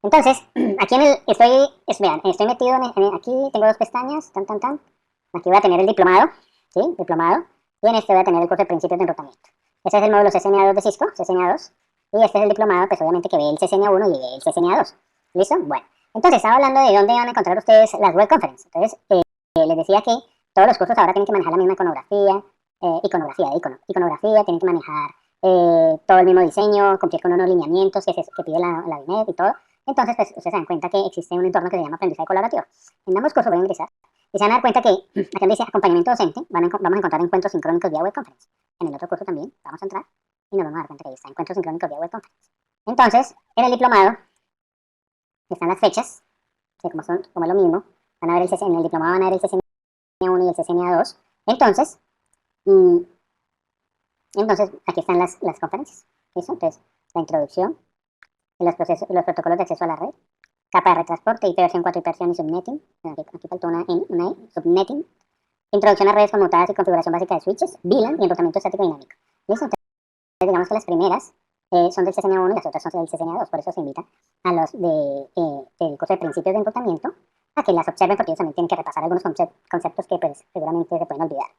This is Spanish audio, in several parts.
Entonces, aquí estoy metido aquí, tengo dos pestañas, tan, tan, tan. Aquí voy a tener el diplomado, ¿sí? Diplomado. Y en este voy a tener el curso de principios de enrutamiento. Ese es el módulo CCNA2 de Cisco, CCNA2. Y este es el diplomado, pues obviamente que ve el CCNA1 y el CCNA2. ¿Listo? Bueno. Entonces, estaba hablando de dónde van a encontrar ustedes las web conferences. Entonces, les decía que todos los cursos ahora tienen que manejar la misma iconografía, iconografía, tienen que manejar todo el mismo diseño, cumplir con unos lineamientos que pide la BINET y todo. Entonces, pues, ustedes se dan cuenta que existe un entorno que se llama aprendizaje colaborativo. En ambos cursos voy a ingresar y se van a dar cuenta que, acá dice acompañamiento docente, vamos a encontrar encuentros sincrónicos vía web conference. En el otro curso también vamos a entrar y nos vamos a dar cuenta que ahí está encuentros sincrónicos vía web conference. Entonces, en el diplomado están las fechas, que como es lo mismo, van a ver en el diplomado van a ver el CCNA1 y el CCNA2. Entonces, mm, entonces aquí están las conferencias. ¿Listo? Entonces, la introducción, los protocolos de acceso a la red, capa de retransporte, IP versión 4 y subnetting. Aquí faltó una E, subnetting. Introducción a redes conmutadas y configuración básica de switches, VLAN y enrutamiento estático dinámico. ¿Listo? Entonces, digamos que las primeras son del CCNA1 y las otras son del CCNA2. Por eso se invita a los del curso de principios de enrutamiento a que las observen porque ellos también tienen que repasar algunos conceptos que pues, seguramente se pueden olvidar.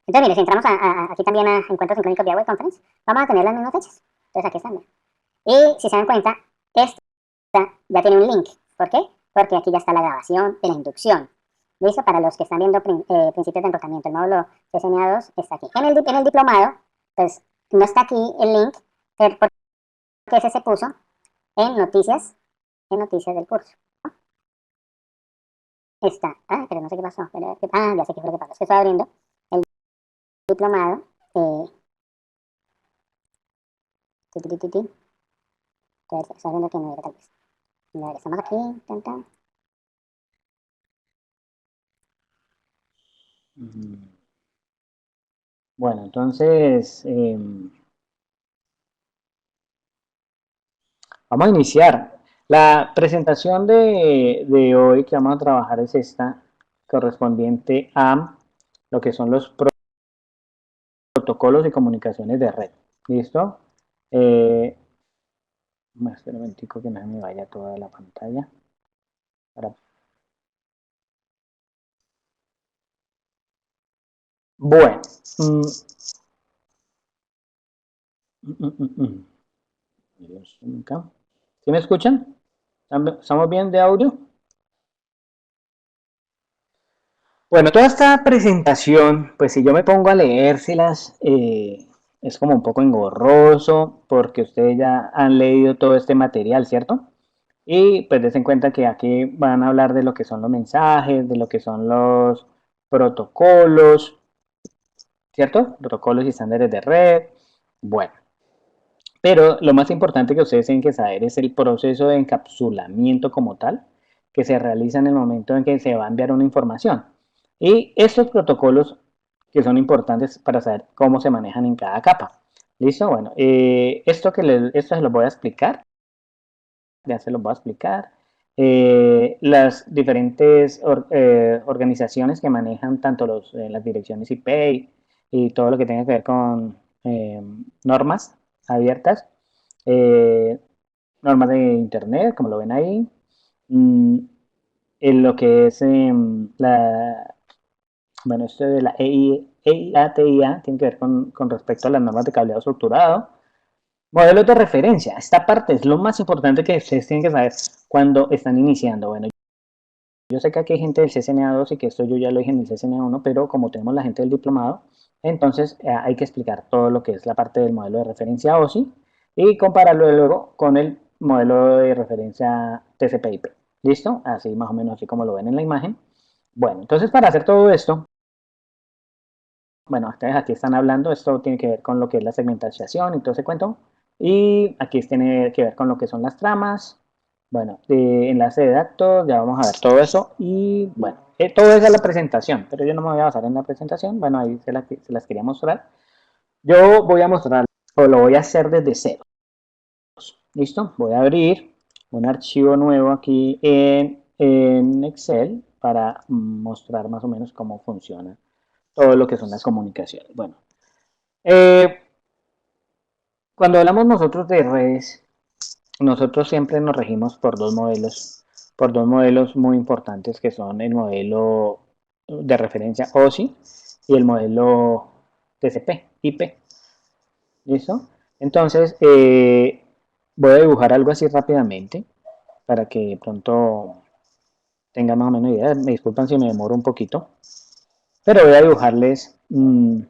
Entonces, mire, si entramos aquí también a encuentros sincrónicos vía web conference, vamos a tener las mismas fechas. Entonces, aquí están. Y si se dan cuenta, esta ya tiene un link. ¿Por qué? Porque aquí ya está la grabación de la inducción. ¿Listo? Para los que están viendo principios de enrutamiento, el módulo CCNA2 está aquí. En el diplomado, pues no está aquí el link, porque ese se puso en noticias del curso. Está, pero no sé qué pasó. Ya sé qué fue lo que pasó. Es que estoy abriendo el diplomado. Ti, ti, ti, ti, ti. Estoy abriendo que no era tal vez. A ver, estamos aquí. Tan, tan. Bueno, entonces vamos a iniciar. La presentación de hoy que vamos a trabajar es esta, correspondiente a lo que son los protocolos y comunicaciones de red. ¿Listo? Espera un momentico que no me vaya toda la pantalla. Para... Bueno. ¿Sí me escuchan? ¿Estamos bien de audio? Bueno, toda esta presentación, pues si yo me pongo a leérselas, es como un poco engorroso porque ustedes ya han leído todo este material, ¿cierto? Y pues den en cuenta que aquí van a hablar de lo que son los mensajes, de lo que son los protocolos, ¿cierto? Protocolos y estándares de red. Bueno, pero lo más importante que ustedes tienen que saber es el proceso de encapsulamiento como tal que se realiza en el momento en que se va a enviar una información. Y estos protocolos que son importantes para saber cómo se manejan en cada capa. ¿Listo? Bueno, esto se los voy a explicar. Ya se los voy a explicar. Las diferentes organizaciones que manejan tanto las direcciones IP y todo lo que tenga que ver con normas abiertas, eh, normas de Internet, como lo ven ahí, mm, en lo que es bueno, esto de la EIA tiene que ver con respecto a las normas de cableado estructurado. Modelos de referencia. Esta parte es lo más importante que ustedes tienen que saber cuando están iniciando. Bueno, yo sé que aquí hay gente del CCNA2 y que esto yo ya lo dije en el CCNA1, pero como tenemos la gente del diplomado, entonces hay que explicar todo lo que es la parte del modelo de referencia OSI y compararlo luego con el modelo de referencia TCP/IP. ¿Listo? Así más o menos así como lo ven en la imagen. Bueno, entonces para hacer todo esto, bueno, ustedes aquí están hablando, esto tiene que ver con lo que es la segmentación y todo ese cuento. Y aquí tiene que ver con lo que son las tramas. Bueno, de enlace de datos, ya vamos a ver todo eso. Y bueno, todo eso es la presentación, pero yo no me voy a basar en la presentación. Bueno, ahí se las quería mostrar. Yo voy a mostrar, o lo voy a hacer desde cero. ¿Listo? Voy a abrir un archivo nuevo aquí en Excel para mostrar más o menos cómo funciona todo lo que son las comunicaciones. Bueno, eh, cuando hablamos nosotros de redes, nosotros siempre nos regimos por dos modelos muy importantes que son el modelo de referencia OSI y el modelo TCP, IP. ¿Listo? Entonces, voy a dibujar algo así rápidamente para que de pronto tengan más o menos idea. Me disculpan si me demoro un poquito, pero voy a dibujarles un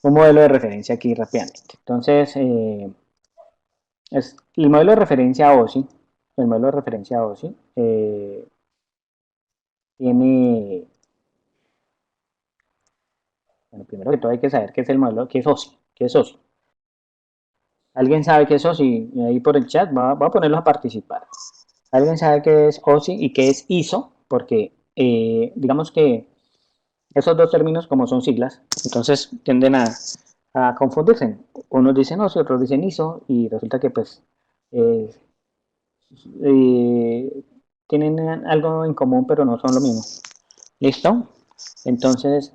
modelo de referencia aquí rápidamente. Entonces, es el modelo de referencia OSI. El modelo de referencia OSI tiene, bueno, primero que todo hay que saber qué es el modelo, qué es OSI, qué es OSI. ¿Alguien sabe qué es OSI? Y ahí por el chat va a ponerlos a participar. ¿Alguien sabe qué es OSI y qué es ISO? Porque digamos que esos dos términos como son siglas, entonces tienden a confundirse. Unos dicen OSI, otros dicen ISO y resulta que pues eh, tienen algo en común pero no son lo mismo. ¿Listo? Entonces,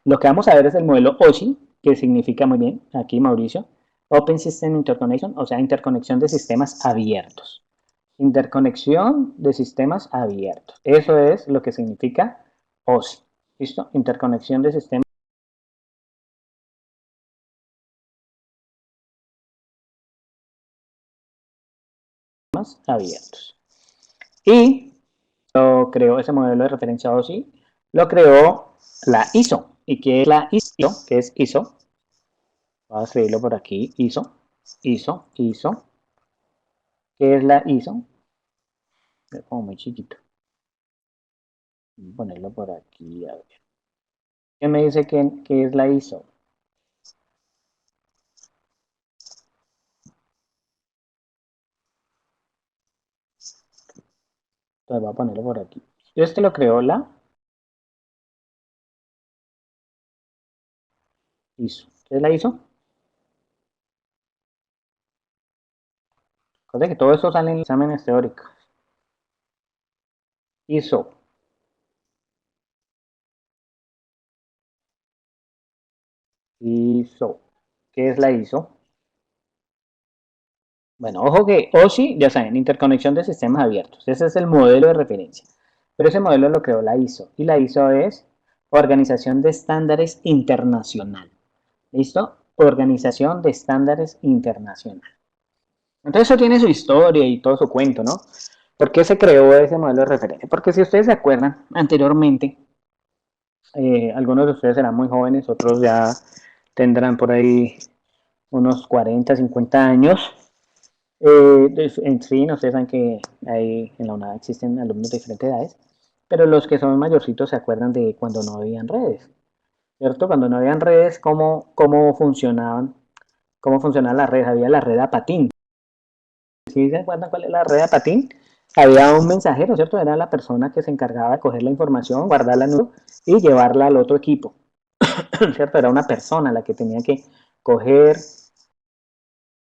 lo que vamos a ver es el modelo OSI, que significa muy bien, aquí Mauricio, Open System Interconnection, o sea, interconexión de sistemas abiertos. Interconexión de sistemas abiertos. Eso es lo que significa OSI. ¿Listo? Interconexión de sistemas abiertos. Y lo creó ese modelo de referencia OSI, lo creó la ISO. ¿Y qué es la ISO? ¿Qué es ISO? Voy a escribirlo por aquí, ISO. ¿Qué es la ISO? Es como muy chiquito. Voy a ponerlo por aquí, a ver. ¿Qué me dice que es la ISO? Entonces voy a ponerlo por aquí. Este lo creó la ISO. ¿Qué es la ISO? Recuerda que todo eso sale en exámenes teóricos. ISO. ISO. ¿Qué es la ISO? Bueno, ojo que OSI, ya saben, interconexión de sistemas abiertos. Ese es el modelo de referencia. Pero ese modelo lo creó la ISO. Y la ISO es Organización de Estándares Internacional. ¿Listo? Organización de Estándares Internacional. Entonces eso tiene su historia y todo su cuento, ¿no? ¿Por qué se creó ese modelo de referencia? Porque si ustedes se acuerdan, anteriormente, algunos de ustedes serán muy jóvenes, otros ya tendrán por ahí unos 40, 50 años. En fin, ustedes saben que ahí en la UNAD existen alumnos de diferentes edades, pero los que son mayorcitos se acuerdan de cuando no habían redes, ¿cierto? Cuando no habían redes, cómo funcionaban las redes? Había la red a patín. ¿Sí se acuerdan cuál es la red a patín? Había un mensajero, ¿cierto? Era la persona que se encargaba de coger la información, guardarla en uno y llevarla al otro equipo, ¿cierto? Era una persona la que tenía que coger,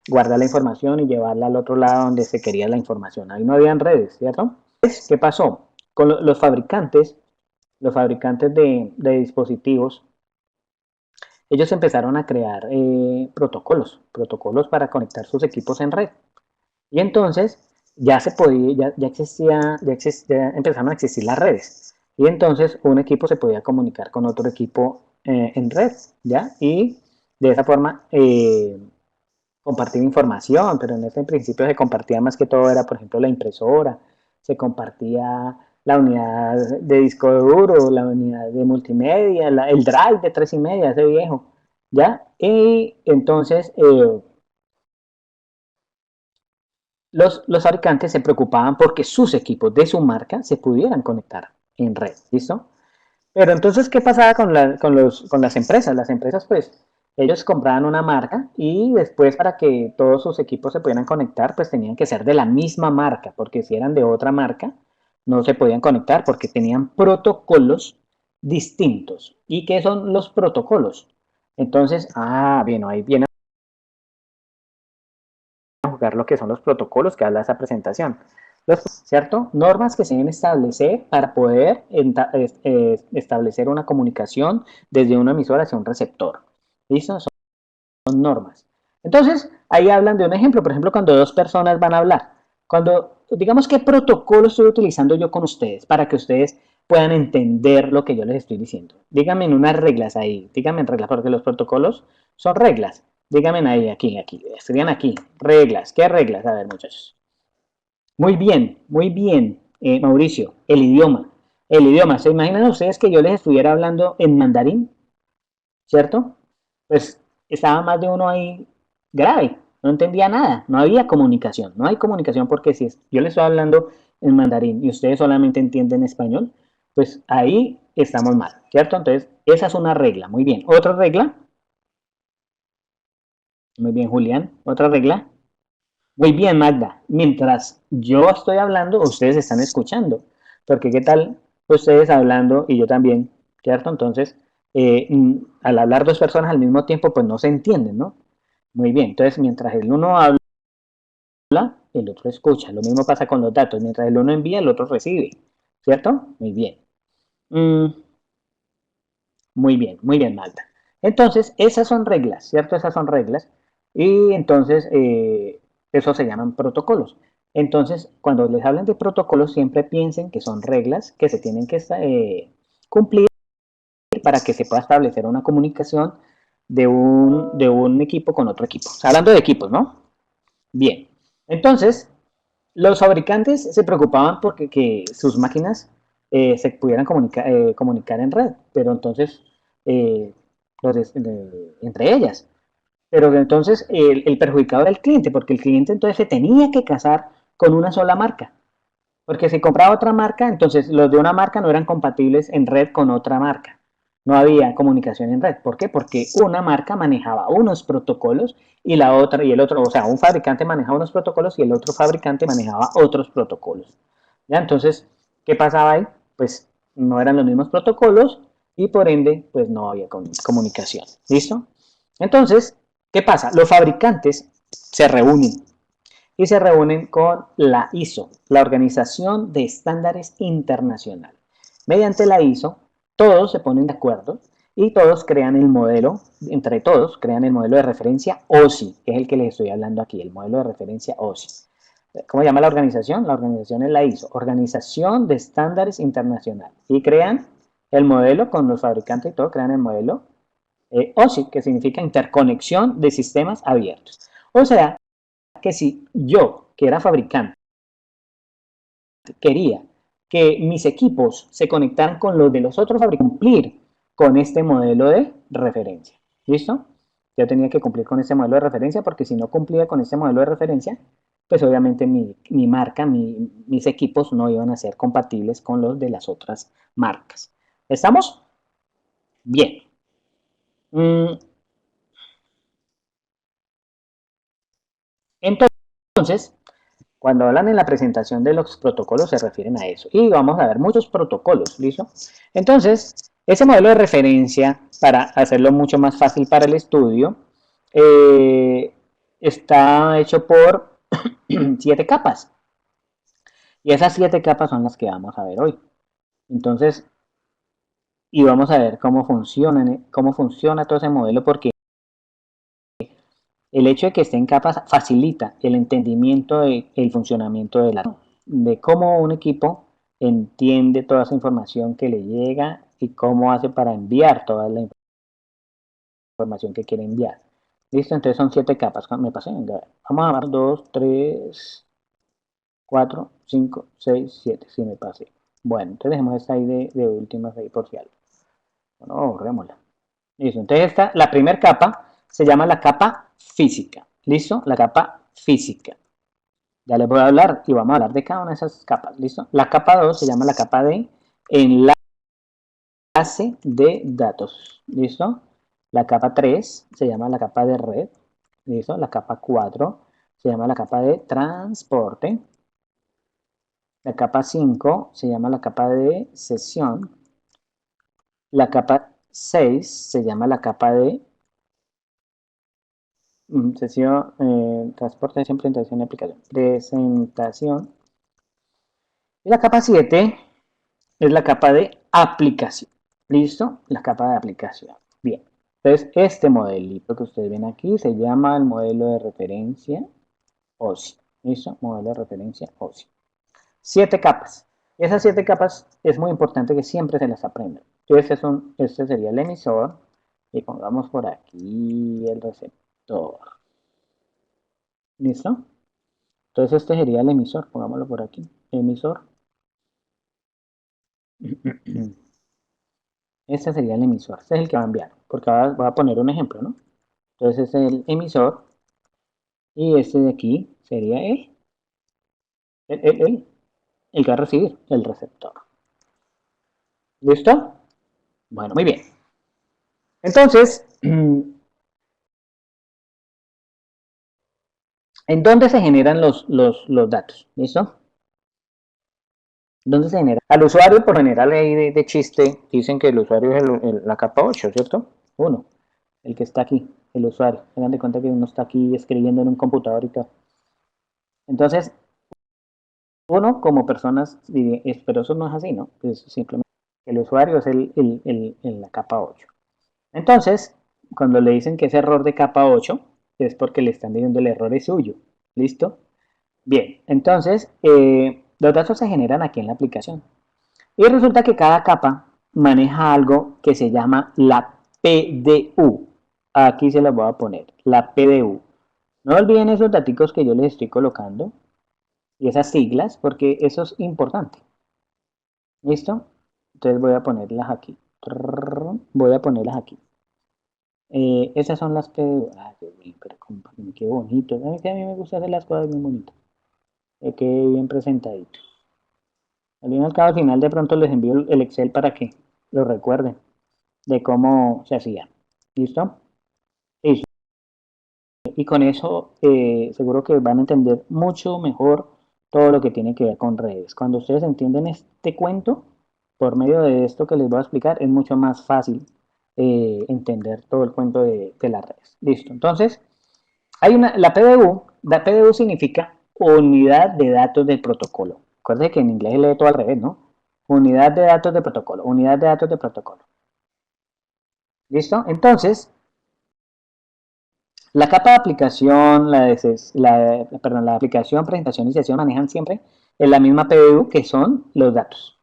guardar la información y llevarla al otro lado donde se quería la información. Ahí no habían redes, ¿cierto? ¿Qué pasó? Con los fabricantes de dispositivos, ellos empezaron a crear protocolos para conectar sus equipos en red. Y entonces ya se podía, ya empezaron a existir las redes. Y entonces un equipo se podía comunicar con otro equipo en red, ¿ya? Y de esa forma compartir información, pero en ese principio se compartía más que todo, era por ejemplo la impresora, se compartía la unidad de disco duro, la unidad de multimedia, el drive de 3,5, ese viejo, ¿ya? Y entonces los fabricantes se preocupaban porque sus equipos de su marca se pudieran conectar en red, ¿listo? Pero entonces, ¿qué pasaba con las empresas? Las empresas, pues, ellos compraban una marca y después para que todos sus equipos se pudieran conectar, pues tenían que ser de la misma marca, porque si eran de otra marca, no se podían conectar porque tenían protocolos distintos. ¿Y qué son los protocolos? Entonces, bien, ahí viene a jugar lo que son los protocolos que habla esa presentación. ¿Cierto? Normas que se deben establecer para poder establecer una comunicación desde una emisora hacia un receptor. ¿Listo? Son normas. Entonces, ahí hablan de un ejemplo, por ejemplo, cuando dos personas van a hablar. Cuando, digamos, ¿qué protocolo estoy utilizando yo con ustedes para que ustedes puedan entender lo que yo les estoy diciendo? Díganme en unas reglas ahí, díganme en reglas, porque los protocolos son reglas. Díganme ahí, aquí, escriban aquí, reglas. ¿Qué reglas? A ver, muchachos. Muy bien, Mauricio, el idioma. El idioma, ¿se imaginan ustedes que yo les estuviera hablando en mandarín? ¿Cierto? Pues estaba más de uno ahí grave, no entendía nada, no había comunicación, no hay comunicación porque si yo les estoy hablando en mandarín y ustedes solamente entienden español, pues ahí estamos mal, ¿cierto? Entonces, esa es una regla, muy bien. Otra regla, muy bien, Julián, otra regla, muy bien, Magda, mientras yo estoy hablando, ustedes están escuchando, porque qué tal ustedes hablando y yo también, ¿cierto? Entonces, al hablar dos personas al mismo tiempo, pues no se entienden, ¿no? Muy bien, entonces mientras el uno habla, el otro escucha. Lo mismo pasa con los datos, mientras el uno envía, el otro recibe, ¿cierto? Muy bien. Mm, muy bien, Malta. Entonces, esas son reglas, ¿cierto? Esas son reglas. Y entonces, eso se llaman protocolos. Entonces, cuando les hablen de protocolos, siempre piensen que son reglas que se tienen que cumplir para que se pueda establecer una comunicación de un equipo con otro equipo. Hablando de equipos, ¿no? Bien. Entonces, los fabricantes se preocupaban porque que sus máquinas se pudieran comunicar en red, pero entonces, eh, entre ellas. Pero entonces el perjudicado era el cliente, porque el cliente entonces se tenía que casar con una sola marca. Porque si compraba otra marca, entonces los de una marca no eran compatibles en red con otra marca. No había comunicación en red. ¿Por qué? Porque una marca manejaba unos protocolos y la otra y el otro, o sea, un fabricante manejaba unos protocolos y el otro fabricante manejaba otros protocolos. ¿Ya? Entonces, ¿qué pasaba ahí? Pues no eran los mismos protocolos y por ende, pues no había comunicación. ¿Listo? Entonces, ¿qué pasa? Los fabricantes se reúnen y se reúnen con la ISO, la Organización de Estándares Internacional. Mediante la ISO, todos se ponen de acuerdo y todos crean el modelo, entre todos crean el modelo de referencia OSI, que es el que les estoy hablando aquí, el modelo de referencia OSI. ¿Cómo se llama la organización? La organización es la ISO, Organización de Estándares Internacional. Y crean el modelo con los fabricantes y todo, crean el modelo OSI, que significa interconexión de sistemas abiertos. O sea, que si yo, que era fabricante, quería que mis equipos se conectaran con los de los otros fabricantes, cumplir con este modelo de referencia. ¿Listo? Yo tenía que cumplir con este modelo de referencia porque si no cumplía con este modelo de referencia, pues obviamente mi marca, mis equipos no iban a ser compatibles con los de las otras marcas. ¿Estamos? Bien. Entonces, cuando hablan en la presentación de los protocolos se refieren a eso. Y vamos a ver muchos protocolos, ¿listo? Entonces, ese modelo de referencia, para hacerlo mucho más fácil para el estudio, eh, está hecho por 7 capas. Y esas 7 capas son las que vamos a ver hoy. Entonces, y vamos a ver cómo funciona todo ese modelo, porque el hecho de que esté en capas facilita el entendimiento del funcionamiento de cómo un equipo entiende toda esa información que le llega y cómo hace para enviar toda la información que quiere enviar. ¿Listo? Entonces son 7 capas. Me pasé. Vamos a ver 2, 3, 4, 5, 6, 7. Sí, me pasé. Bueno, entonces dejemos esta ahí de últimas ahí por si algo. Bueno, borrémosla. Listo. Entonces la primera capa se llama la capa física. ¿Listo? La capa física. Ya les voy a hablar y vamos a hablar de cada una de esas capas. ¿Listo? La capa 2 se llama la capa de enlace de datos. ¿Listo? La capa 3 se llama la capa de red. ¿Listo? La capa 4 se llama la capa de transporte. La capa 5 se llama la capa de sesión. La capa 6 se llama la capa de sesión, transporte, presentación y aplicación. Presentación. Y la capa 7 es la capa de aplicación. ¿Listo? La capa de aplicación. Bien. Entonces, este modelito que ustedes ven aquí se llama el modelo de referencia OSI. ¿Listo? Modelo de referencia OSI. 7 capas. Esas 7 capas es muy importante que siempre se las aprendan. Entonces, este sería el emisor. Y pongamos por aquí el receptor. ¿Listo? Entonces, este sería el emisor. Pongámoslo por aquí. Emisor. Este sería el emisor. Este es el que va a enviar. Porque voy a poner un ejemplo, ¿no? Entonces, este es el emisor. Y este de aquí sería el, el, el, el que va a recibir el receptor. ¿Listo? Bueno, muy bien. Entonces, ¿en dónde se generan los datos? ¿Listo? ¿Dónde se genera? Al usuario, por general, ahí de chiste, dicen que el usuario es la capa 8, ¿cierto? Uno, el que está aquí, el usuario. Tengan de cuenta que uno está aquí escribiendo en un computador y todo. Entonces, uno como personas, pero eso no es así, ¿no? Pues simplemente el usuario es la capa 8. Entonces, cuando le dicen que es error de capa 8, es porque le están diciendo el error es suyo. ¿Listo? Bien, entonces los datos se generan aquí en la aplicación. Y resulta que cada capa maneja algo que se llama la PDU. Aquí se las voy a poner, la PDU. No olviden esos datos que yo les estoy colocando y esas siglas porque eso es importante. ¿Listo? Entonces voy a ponerlas aquí. Voy a ponerlas aquí. Esas son las PDU. Ay, pero qué bonito. A mí me gusta hacer las cosas bien bonitas. Que quede bien presentadito. Al final de pronto les envío el Excel para que lo recuerden de cómo se hacía. ¿Listo? Listo. Y con eso seguro que van a entender mucho mejor todo lo que tiene que ver con redes. Cuando ustedes entienden este cuento, por medio de esto que les voy a explicar, es mucho más fácil entender todo el cuento de las redes. Listo. Entonces, la PDU significa unidad de datos del protocolo. Acuérdense que en inglés lee todo al revés, ¿no? Unidad de datos de protocolo, unidad de datos de protocolo. ¿Listo? Entonces, la capa de aplicación, la aplicación, presentación y sesión manejan siempre en la misma PDU que son los datos.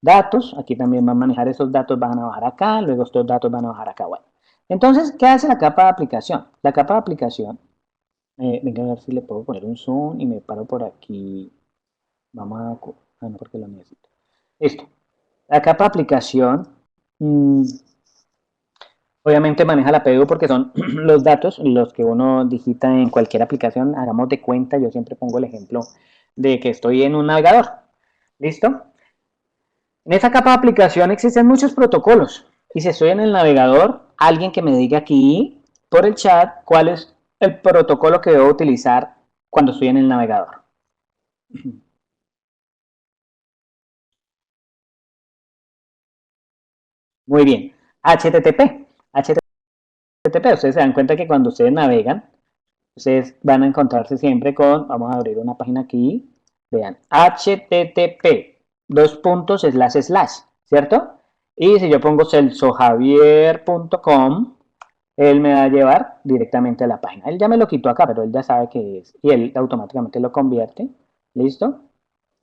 Datos, aquí también van a manejar esos datos, van a bajar acá, luego estos datos van a bajar acá. Bueno, entonces, ¿qué hace la capa de aplicación? La capa de aplicación, venga a ver si le puedo poner un zoom y me paro por aquí. Vamos a... no, porque lo necesito. Listo. La capa de aplicación, obviamente maneja la PDU porque son los datos, los que uno digita en cualquier aplicación. Hagamos de cuenta, yo siempre pongo el ejemplo de que estoy en un navegador. ¿Listo? En esa capa de aplicación existen muchos protocolos. Y si estoy en el navegador, alguien que me diga aquí por el chat cuál es el protocolo que debo utilizar cuando estoy en el navegador. Muy bien. HTTP. HTTP. Ustedes se dan cuenta que cuando ustedes navegan, ustedes van a encontrarse siempre con, vamos a abrir una página aquí, vean, HTTP, dos puntos, slash, ¿cierto? Y si yo pongo celsojavier.com, él me va a llevar directamente a la página. Él ya me lo quitó acá, pero él ya sabe qué es. Y él automáticamente lo convierte. ¿Listo?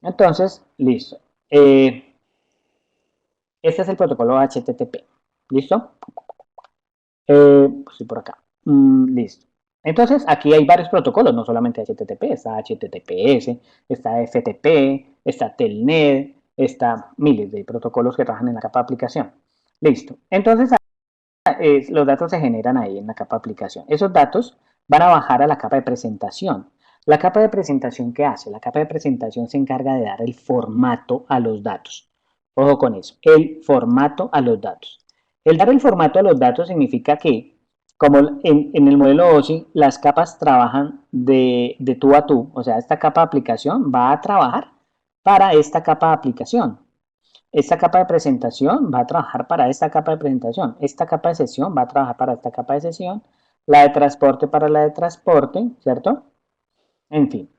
Entonces, listo. Este es el protocolo HTTP. ¿Listo? Pues sí, por acá. Listo. Entonces, aquí hay varios protocolos, no solamente HTTP, está HTTPS, está FTP, está Telnet, está miles de protocolos que trabajan en la capa de aplicación. Listo. Entonces, los datos se generan ahí en la capa de aplicación. Esos datos van a bajar a la capa de presentación. La capa de presentación, ¿qué hace? La capa de presentación se encarga de dar el formato a los datos. Ojo con eso, el formato a los datos. El dar el formato a los datos significa que, como en el modelo OSI, las capas trabajan de tú a tú. O sea, esta capa de aplicación va a trabajar para esta capa de aplicación. Esta capa de presentación va a trabajar para esta capa de presentación. Esta capa de sesión va a trabajar para esta capa de sesión. La de transporte para la de transporte, ¿cierto? En fin.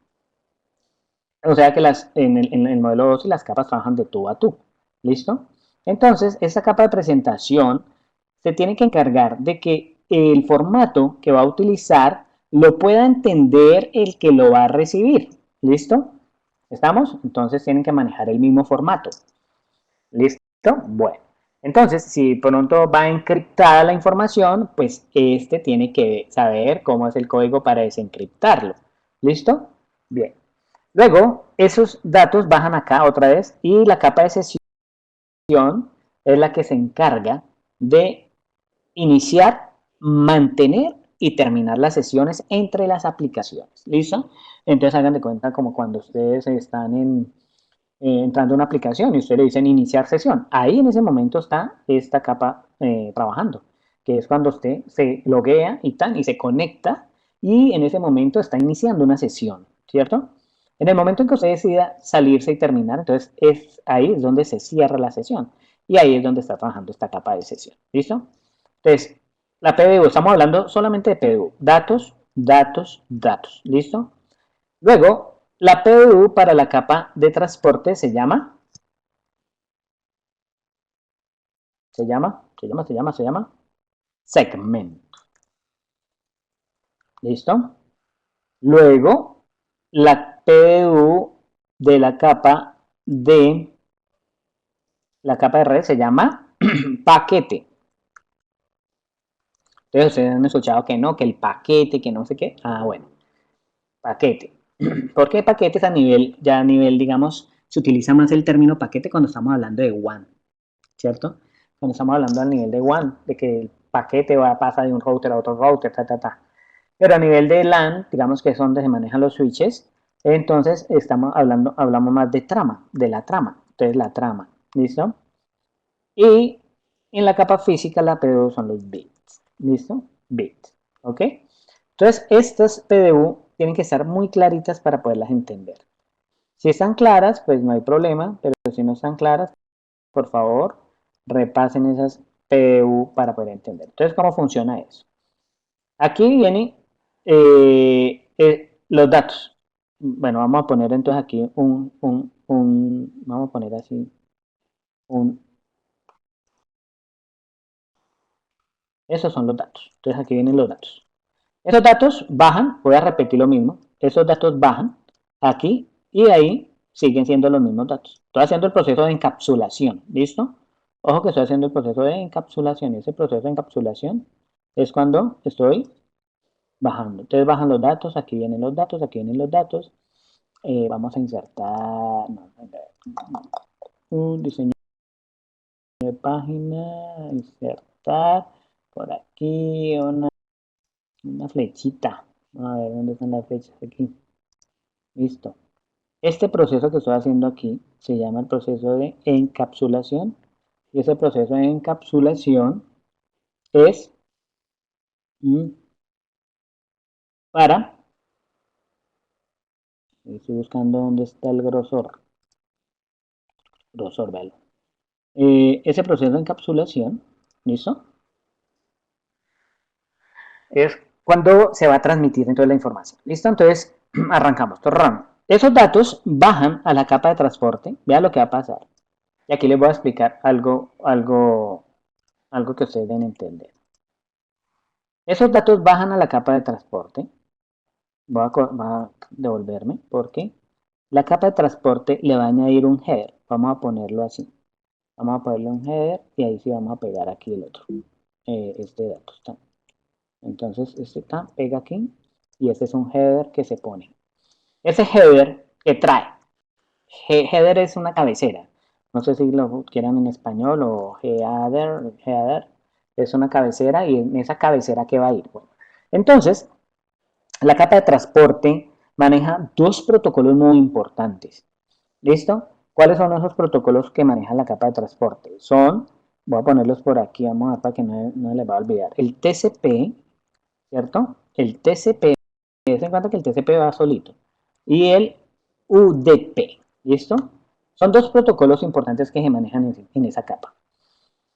O sea que en el modelo 2 las capas trabajan de tú a tú. ¿Listo? Entonces, esta capa de presentación se tiene que encargar de que el formato que va a utilizar lo pueda entender el que lo va a recibir. ¿Listo? ¿Estamos? Entonces tienen que manejar el mismo formato. ¿Listo? Bueno. Entonces, si pronto va encriptada la información, pues este tiene que saber cómo es el código para desencriptarlo. ¿Listo? Bien. Luego, esos datos bajan acá otra vez y la capa de sesión es la que se encarga de iniciar, mantener y terminar las sesiones entre las aplicaciones. ¿Listo? Entonces hagan de cuenta como cuando ustedes están entrando a una aplicación y ustedes le dicen iniciar sesión. Ahí en ese momento está esta capa trabajando, que es cuando usted se loguea y se conecta y en ese momento está iniciando una sesión, ¿cierto? En el momento en que usted decida salirse y terminar, entonces ahí es donde se cierra la sesión y ahí es donde está trabajando esta capa de sesión, ¿listo? Entonces, la PDU, estamos hablando solamente de PDU, datos, datos, datos, ¿listo? Luego, la PDU para la capa de transporte se llama segmento. ¿Listo? Luego, la PDU de la capa de red se llama paquete. Entonces, ustedes han escuchado que no, que el paquete, que no sé qué. Ah, bueno, paquete. ¿Por qué paquetes ya a nivel, digamos, se utiliza más el término paquete cuando estamos hablando de WAN, ¿cierto? Cuando estamos hablando al nivel de WAN, de que el paquete pasa de un router a otro router, Pero a nivel de LAN, digamos que es donde se manejan los switches, entonces hablamos más de trama, de la trama. Entonces la trama, ¿listo? Y en la capa física la PDU son los bits, ¿listo? Bits, ¿ok? Entonces estas PDU tienen que estar muy claritas para poderlas entender. Si están claras, pues no hay problema, pero si no están claras, por favor, repasen esas PDU para poder entender. Entonces, ¿cómo funciona eso? Aquí vienen los datos. Bueno, vamos a poner entonces aquí vamos a poner así, un, esos son los datos. Entonces aquí vienen los datos. Esos datos bajan, voy a repetir lo mismo, esos datos bajan aquí y ahí siguen siendo los mismos datos. Estoy haciendo el proceso de encapsulación, ¿listo? Ojo que estoy haciendo el proceso de encapsulación. Ese proceso de encapsulación es cuando estoy bajando. Entonces bajan los datos, aquí vienen los datos, aquí vienen los datos. Vamos a insertar un diseño de página, insertar por aquí una flechita. A ver, ¿dónde están las flechas? Aquí. Listo. Este proceso que estoy haciendo aquí se llama el proceso de encapsulación. Y ese proceso de encapsulación es para, estoy buscando dónde está el grosor, ¿vale? Ese proceso de encapsulación, ¿listo? Es cuando se va a transmitir entonces la información. ¿Listo? Entonces, arrancamos. Esos datos bajan a la capa de transporte. Vean lo que va a pasar. Y aquí les voy a explicar algo que ustedes deben entender. Esos datos bajan a la capa de transporte. Voy a devolverme porque la capa de transporte le va a añadir un header. Vamos a ponerlo así. Vamos a ponerle un header y ahí sí vamos a pegar aquí el otro. Este dato está. Entonces, este está, pega aquí y este es un header que se pone. Ese header que trae, header es una cabecera. No sé si lo quieran en español o header es una cabecera y en esa cabecera que va a ir. Bueno, entonces, la capa de transporte maneja dos protocolos muy importantes. ¿Listo? ¿Cuáles son esos protocolos que maneja la capa de transporte? Voy a ponerlos por aquí, vamos a ver para que no les va a olvidar. El TCP, ¿cierto? El TCP, se cuenta que el TCP va solito. Y el UDP, ¿listo? Son dos protocolos importantes que se manejan en esa capa.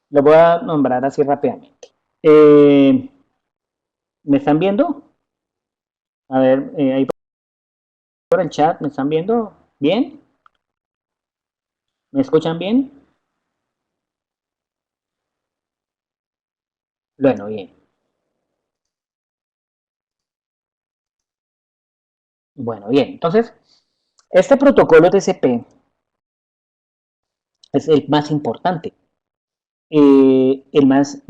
Los voy a nombrar así rápidamente. ¿Me están viendo? A ver, ahí por el chat, ¿me están viendo bien? ¿Me escuchan bien? Bueno, bien. Bueno, bien. Entonces, este protocolo TCP es el más importante. El más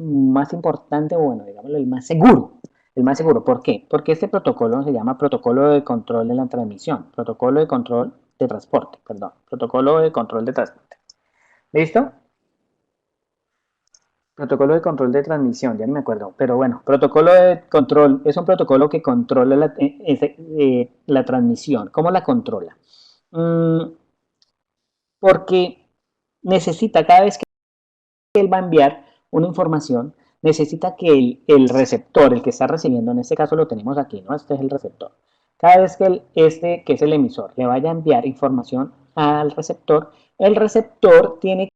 importante, bueno, digámoslo, el más seguro. El más seguro, ¿por qué? Porque este protocolo se llama protocolo de control de la transmisión, protocolo de control de transporte, perdón, protocolo de control de transporte. ¿Listo? Protocolo de control de transmisión, ya no me acuerdo, pero bueno, protocolo de control es un protocolo que controla la transmisión. ¿Cómo la controla? Mm, porque necesita, cada vez que él va a enviar una información, necesita que el receptor, el que está recibiendo, en este caso lo tenemos aquí, ¿no? Este es el receptor. Cada vez que este, que es el emisor, le vaya a enviar información al receptor, el receptor tiene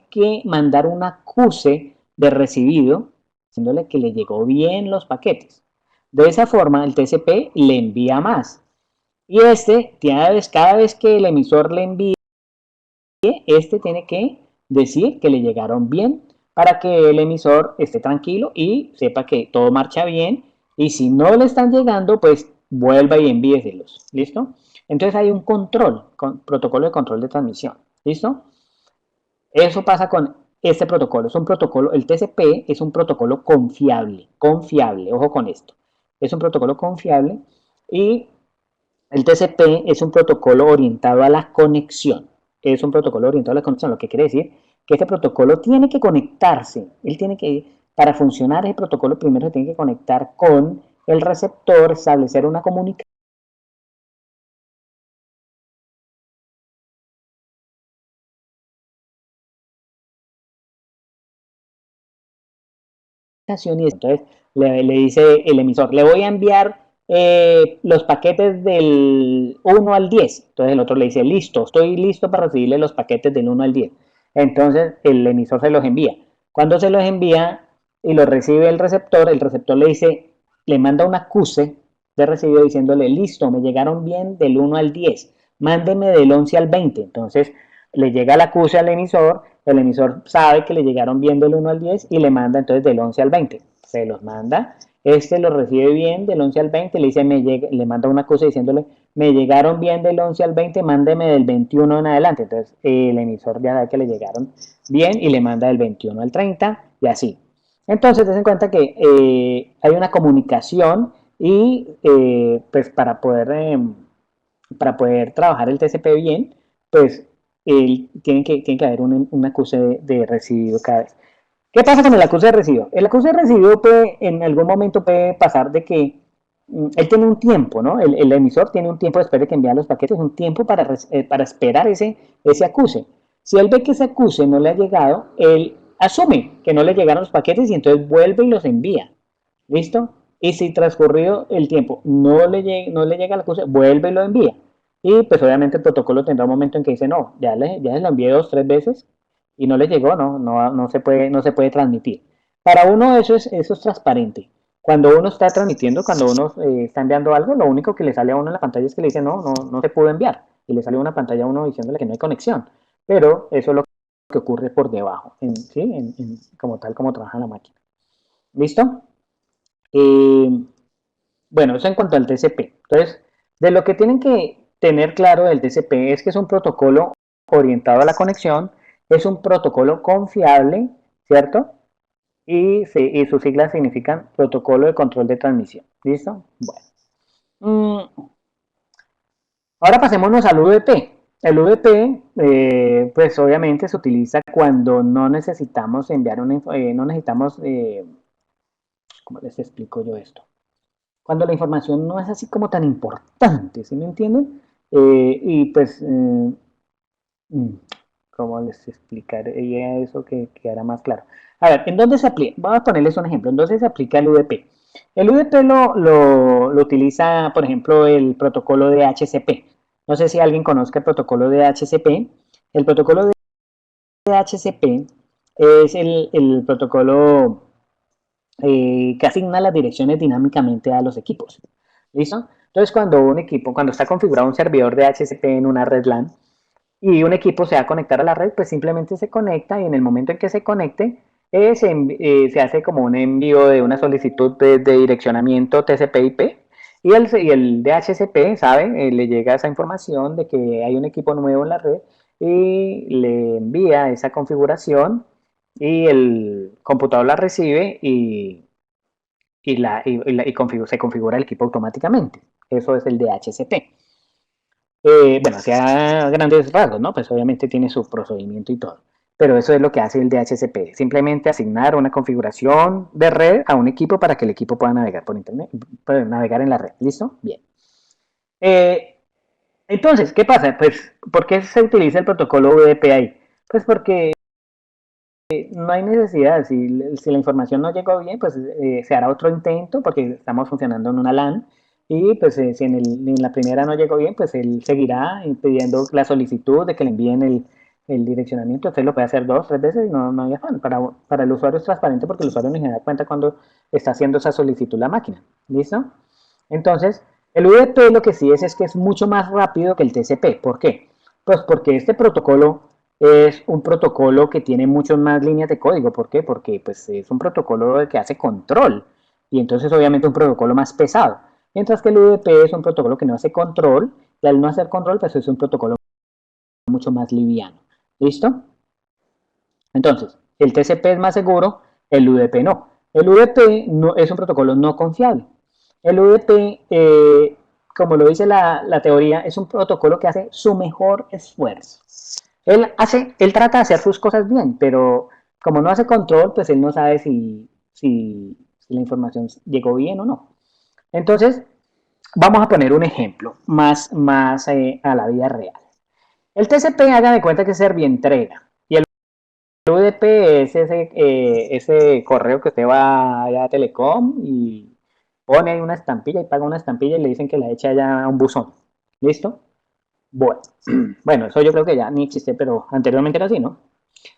que mandar un acuse de recibido, diciéndole que le llegó bien los paquetes. De esa forma, el TCP le envía más. Y cada vez que el emisor le envíe, este tiene que decir que le llegaron bien para que el emisor esté tranquilo y sepa que todo marcha bien. Y si no le están llegando, pues vuelva y envíeselos. ¿Listo? Entonces hay un control, protocolo de control de transmisión. ¿Listo? Eso pasa con este protocolo. Es un protocolo, el TCP es un protocolo confiable, ojo con esto. Es un protocolo confiable y el TCP es un protocolo orientado a la conexión. Es un protocolo orientado a la conexión, lo que quiere decir que este protocolo tiene que conectarse. Él tiene que, para funcionar ese protocolo, primero se tiene que conectar con el receptor, establecer una comunicación y entonces le dice el emisor, le voy a enviar los paquetes del 1 al 10. Entonces el otro le dice, listo, estoy listo para recibirle los paquetes del 1 al 10. Entonces el emisor se los envía. Cuando se los envía y los recibe el receptor le dice, le manda un acuse de recibido diciéndole, listo, me llegaron bien del 1 al 10, mándeme del 11 al 20. Entonces le llega el acuse al emisor, el emisor sabe que le llegaron bien del 1 al 10 y le manda entonces del 11 al 20. Se los manda, este lo recibe bien del 11 al 20, le dice, le manda una cosa diciéndole, me llegaron bien del 11 al 20, mándeme del 21 en adelante. Entonces el emisor ya sabe que le llegaron bien y le manda del 21 al 30 y así. Entonces, ten en cuenta que hay una comunicación y pues para poder trabajar el TCP bien, pues tiene que haber un acuse de recibido cada vez. ¿Qué pasa con el acuse de recibido? El acuse de recibido en algún momento puede pasar de que él tiene un tiempo, ¿no? El emisor tiene un tiempo después de que envía los paquetes, un tiempo para esperar ese acuse. Si él ve que ese acuse no le ha llegado, él asume que no le llegaron los paquetes y entonces vuelve y los envía. ¿Listo? Y si transcurrido el tiempo no le llega el acuse, vuelve y lo envía. Y pues obviamente el protocolo tendrá un momento en que dice, no, ya se lo envié 2, 3 veces y no le llegó, no se puede transmitir. Para uno eso es transparente. Cuando uno está transmitiendo, cuando uno está enviando algo, lo único que le sale a uno en la pantalla es que le dice, no se pudo enviar. Y le sale una pantalla a uno diciéndole que no hay conexión. Pero eso es lo que ocurre por debajo, ¿sí? Como tal, como trabaja la máquina. ¿Listo? Eh, bueno, eso en cuanto al TCP. Entonces, de lo que tienen que tener claro del TCP es que es un protocolo orientado a la conexión, es un protocolo confiable, ¿cierto? Y sus siglas significan protocolo de control de transmisión. ¿Listo? Bueno. Ahora pasémonos al UDP. El UDP, pues obviamente se utiliza cuando no necesitamos enviar no necesitamos, ¿cómo les explico yo esto? Cuando la información no es así como tan importante, ¿sí me entienden? Y pues, ¿cómo les explicaría eso que quedara más claro? A ver, ¿en dónde se aplica? Vamos a ponerles un ejemplo. ¿En dónde se aplica el UDP? El UDP lo utiliza, por ejemplo, el protocolo de HCP. No sé si alguien conozca el protocolo de HCP. El protocolo de HCP es el protocolo que asigna las direcciones dinámicamente a los equipos. ¿Listo? Entonces, cuando está configurado un servidor de HCP en una red LAN y un equipo se va a conectar a la red, pues simplemente se conecta y en el momento en que se conecte, se hace como un envío de una solicitud de direccionamiento TCP/IP y el DHCP, ¿sabe? Le llega esa información de que hay un equipo nuevo en la red y le envía esa configuración y el computador la recibe se configura el equipo automáticamente. Eso es el DHCP. Bueno, hacia grandes rasgos, ¿no? Pues obviamente tiene su procedimiento y todo. Pero eso es lo que hace el DHCP, simplemente asignar una configuración de red a un equipo para que el equipo pueda navegar por internet, pueda navegar en la red. ¿Listo? Bien. Eh, entonces, ¿qué pasa? Pues, ¿por qué se utiliza el protocolo UDP ahí? Pues porque no hay necesidad, si la información no llegó bien, pues se hará otro intento porque estamos funcionando en una LAN y pues si en la primera no llegó bien, pues él seguirá pidiendo la solicitud de que le envíen el direccionamiento. Usted lo puede hacer dos, tres veces y no hay afán. Para el usuario es transparente porque el usuario no se da cuenta cuando está haciendo esa solicitud la máquina. ¿Listo? Entonces, el UDP lo que sí es que es mucho más rápido que el TCP. ¿Por qué? Pues porque este protocolo es un protocolo que tiene muchas más líneas de código. ¿Por qué? Porque pues, es un protocolo que hace control y entonces obviamente un protocolo más pesado. Mientras que el UDP es un protocolo que no hace control y al no hacer control pues es un protocolo mucho más liviano. ¿Listo? Entonces, el TCP es más seguro, el UDP no. El UDP no, es un protocolo no confiable. El UDP, como lo dice la teoría, es un protocolo que hace su mejor esfuerzo. Él trata de hacer sus cosas bien, pero como no hace control, pues él no sabe si la información llegó bien o no. Entonces, vamos a poner un ejemplo más a la vida real. El TCP, haga de cuenta que es servientrega. Y el UDP es ese correo que usted va allá a Telecom y pone ahí una estampilla y paga una estampilla y le dicen que la echa allá a un buzón. ¿Listo? Bueno, bueno, eso yo creo que ya ni existe, pero anteriormente era así, ¿no?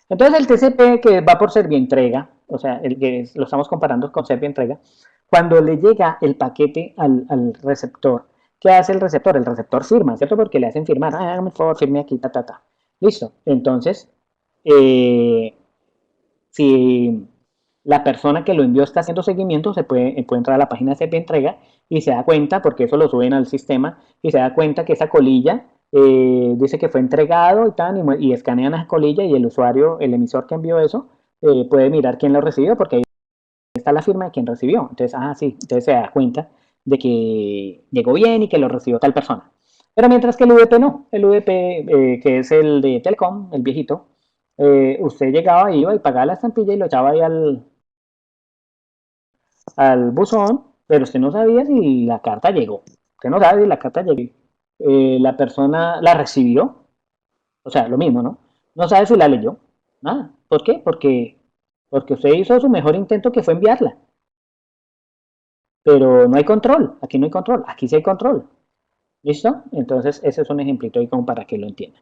Entonces el TCP que va por servientrega, o sea, el que lo estamos comparando con servientrega, cuando le llega el paquete al receptor, ¿qué hace el receptor? El receptor firma, ¿cierto? Porque le hacen firmar, hágame por favor, firme aquí, ta, ta, ta. Listo. Entonces, eh, si la persona que lo envió está haciendo seguimiento, puede entrar a la página de entrega y se da cuenta, porque eso lo suben al sistema, y se da cuenta que esa colilla dice que fue entregado y tal, y escanean esa colilla y el usuario, el emisor que envió eso, puede mirar quién lo recibió, porque ahí está la firma de quien recibió. Entonces, sí, entonces se da cuenta de que llegó bien y que lo recibió tal persona. Pero mientras que el UDP no, el UDP, que es el de Telcom, el viejito, usted llegaba, iba y pagaba la estampilla y lo echaba ahí al buzón, pero usted no sabía si la carta llegó. Usted no sabe si la carta llegó. La persona la recibió, o sea, lo mismo, ¿no? No sabe si la leyó. Nada. ¿Por qué? Porque usted hizo su mejor intento que fue enviarla. Pero no hay control. Aquí no hay control. Aquí sí hay control. ¿Listo? Entonces, ese es un ejemplito ahí como para que lo entiendan.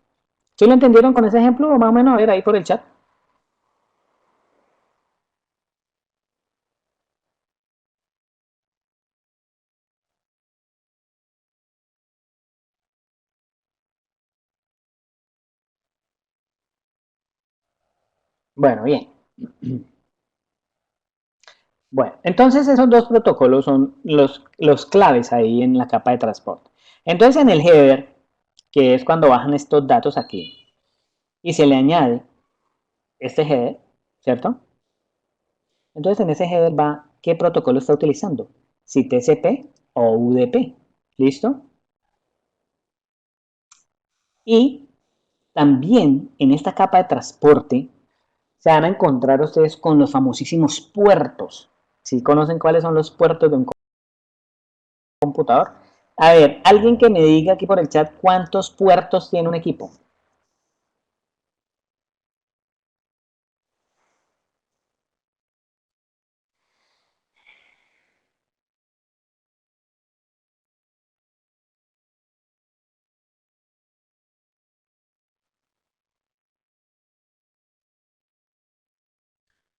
¿Sí lo entendieron con ese ejemplo? Más o menos, a ver ahí por el chat. Bueno, bien. Bueno, entonces esos dos protocolos son los claves ahí en la capa de transporte. Entonces en el header, que es cuando bajan estos datos aquí, y se le añade este header, ¿cierto? Entonces en ese header va qué protocolo está utilizando, si TCP o UDP, ¿listo? Y también en esta capa de transporte se van a encontrar ustedes con los famosísimos puertos. ¿Sí conocen cuáles son los puertos de un computador? A ver, alguien que me diga aquí por el chat cuántos puertos tiene un equipo.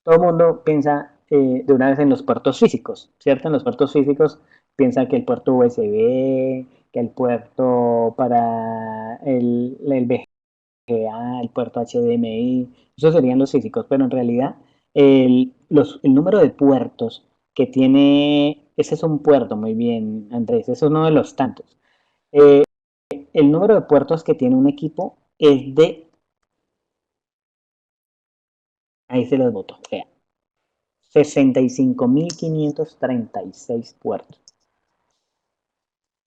Todo el mundo piensa de una vez en los puertos físicos, ¿cierto? En los puertos físicos piensa que el puerto USB, que el puerto para el VGA, el puerto HDMI, esos serían los físicos, pero en realidad el número de puertos que tiene, ese es un puerto, muy bien, Andrés, es uno de los tantos. Eh, el número de puertos que tiene un equipo es de, ahí se los boto, vea, 65.536 puertos.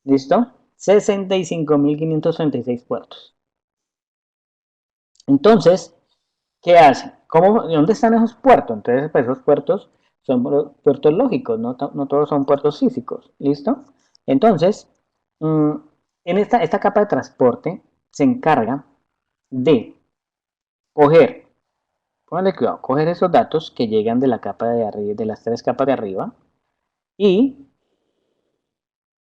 ¿Listo? 65.536 puertos. Entonces, ¿qué hacen? ¿Dónde están esos puertos? Entonces, pues, esos puertos son puertos lógicos, no todos son puertos físicos. ¿Listo? Entonces, en esta capa de transporte se encarga de coger, póngale cuidado, coger esos datos que llegan de la capa de arriba, de las tres capas de arriba, y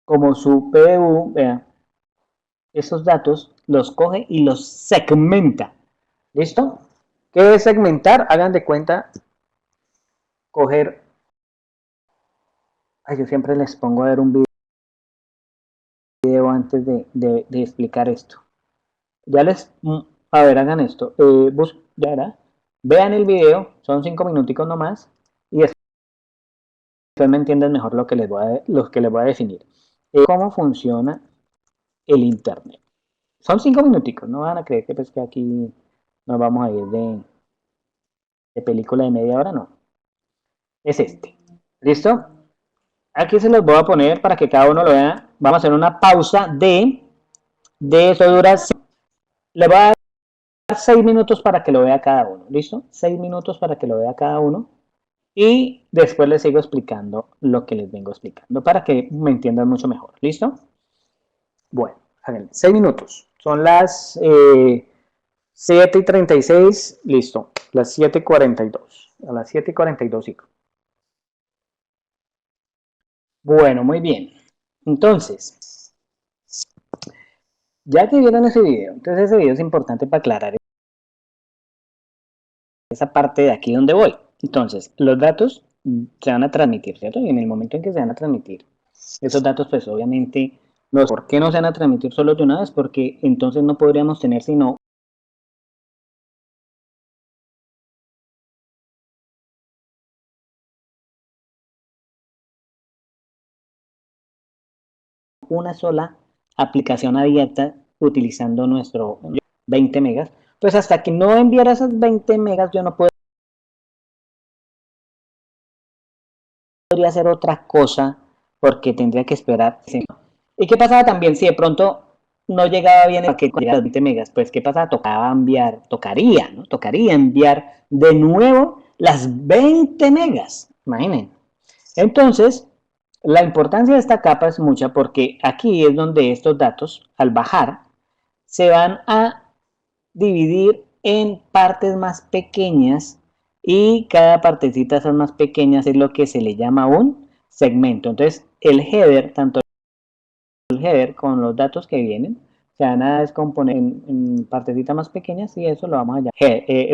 como su PDU, vea, esos datos los coge y los segmenta. ¿Listo? ¿Qué es segmentar? Hagan de cuenta coger. Ay, yo siempre les pongo a ver un video antes de explicar esto. Ya les. A ver, hagan esto. Ya era. Vean el video, son 5 minuticos nomás. Y después me entienden mejor lo que les voy a definir. ¿Cómo funciona el Internet? Son 5 minuticos, no van a creer que, pues, que aquí nos vamos a ir de película de media hora, no. Es este. ¿Listo? Aquí se los voy a poner para que cada uno lo vea. Vamos a hacer una pausa de eso dura. Le voy a dar 6 minutos para que lo vea cada uno. ¿Listo? 6 minutos para que lo vea cada uno. Y después les sigo explicando lo que les vengo explicando para que me entiendan mucho mejor. ¿Listo? Bueno, 6 minutos. Son las 7:36. Listo. Las 7:42. A las 7:42, sí. Bueno, muy bien. Entonces, ya que vieron ese video, entonces ese video es importante para aclarar esa parte de aquí donde voy. Entonces, los datos se van a transmitir, ¿cierto? Y en el momento en que se van a transmitir, esos datos, pues obviamente, ¿por qué no se van a transmitir solo de una vez? Porque entonces no podríamos tener sino una sola aplicación abierta utilizando nuestro 20 megas. Pues hasta que no enviara esas 20 megas, yo no podría hacer otra cosa porque tendría que esperar. ¿Y qué pasaba también si de pronto no llegaba bien el paquete de 20 megas? Pues qué pasaba, tocaba enviar, tocaría, ¿no? Tocaría enviar de nuevo las 20 megas. Imaginen. Entonces, la importancia de esta capa es mucha porque aquí es donde estos datos, al bajar, se van a dividir en partes más pequeñas y cada partecita son más pequeñas es lo que se le llama un segmento. Entonces, el header, tanto el header con los datos que vienen, se van a descomponer en partecitas más pequeñas y eso lo vamos a llamar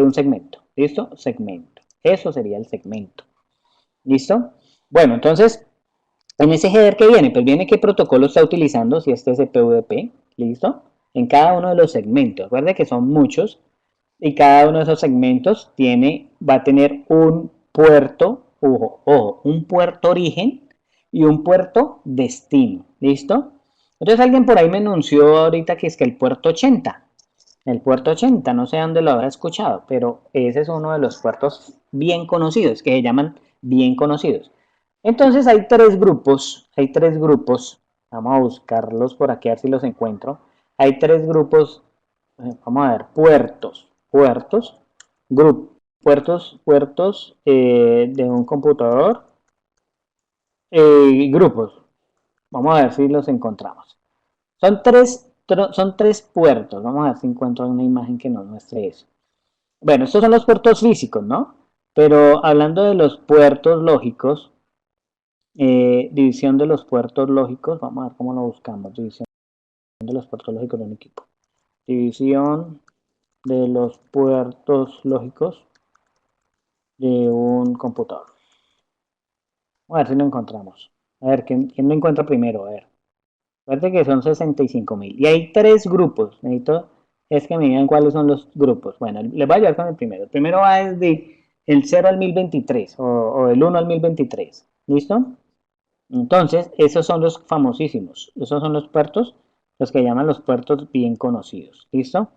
un segmento. ¿Listo? Segmento. Eso sería el segmento. ¿Listo? Bueno, entonces, en ese header que viene, pues viene qué protocolo está utilizando, si este es el PVP, ¿listo? En cada uno de los segmentos. Recuerde que son muchos y cada uno de esos segmentos va a tener un puerto, ojo, un puerto origen y un puerto destino, ¿listo? Entonces alguien por ahí me anunció ahorita que es que el puerto 80, no sé dónde lo habrá escuchado, pero ese es uno de los puertos bien conocidos, que se llaman bien conocidos. Entonces hay tres grupos, vamos a buscarlos por aquí a ver si los encuentro. Hay tres grupos, vamos a ver, puertos de un computador, grupos. Vamos a ver si los encontramos. Son tres puertos. Vamos a ver si encuentro una imagen que nos muestre eso. Bueno, estos son los puertos físicos, ¿no? Pero hablando de los puertos lógicos, división de los puertos lógicos, vamos a ver cómo lo buscamos. División de los puertos lógicos de un equipo. División de los puertos lógicos de un computador. A ver si lo encontramos. A ver, ¿quién lo encuentra primero? A ver. Fíjate que son 65.000. Y hay tres grupos. Necesito es que me digan cuáles son los grupos. Bueno, les voy a ayudar con el primero. El primero va desde el 0 al 1023 o el 1 al 1023. ¿Listo? Entonces, esos son los famosísimos. Esos son los puertos, los que llaman los puertos bien conocidos. ¿Listo?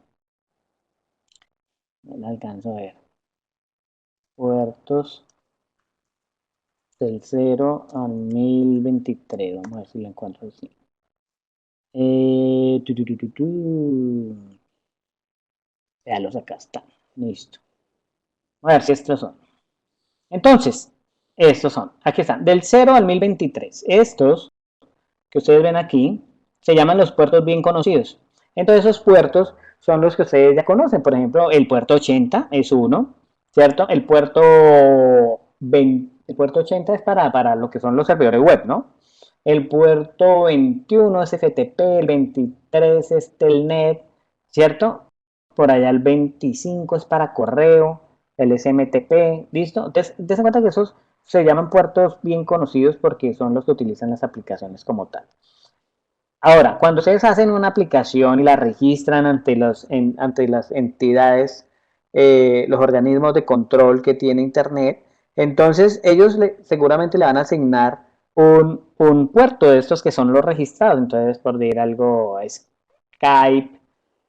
No la alcanzo a ver. Puertos del 0 al 1023. Vamos a ver si lo encuentro así. Tu, tu, tu, tu, tu. Vealos, acá están. Listo. A ver si estos son. Entonces, estos son. Aquí están. Del 0 al 1023. Estos que ustedes ven aquí se llaman los puertos bien conocidos. Entonces, esos puertos son los que ustedes ya conocen. Por ejemplo, el puerto 80 es uno, ¿cierto? El puerto 80 es para lo que son los servidores web, ¿no? El puerto 21 es FTP, el 23 es Telnet, ¿cierto? Por allá el 25 es para correo, el SMTP, ¿listo? Entonces, des cuenta que esos se llaman puertos bien conocidos porque son los que utilizan las aplicaciones como tal. Ahora, cuando ustedes hacen una aplicación y la registran ante las entidades, los organismos de control que tiene Internet, entonces ellos seguramente le van a asignar un puerto de estos que son los registrados. Entonces, por decir algo, Skype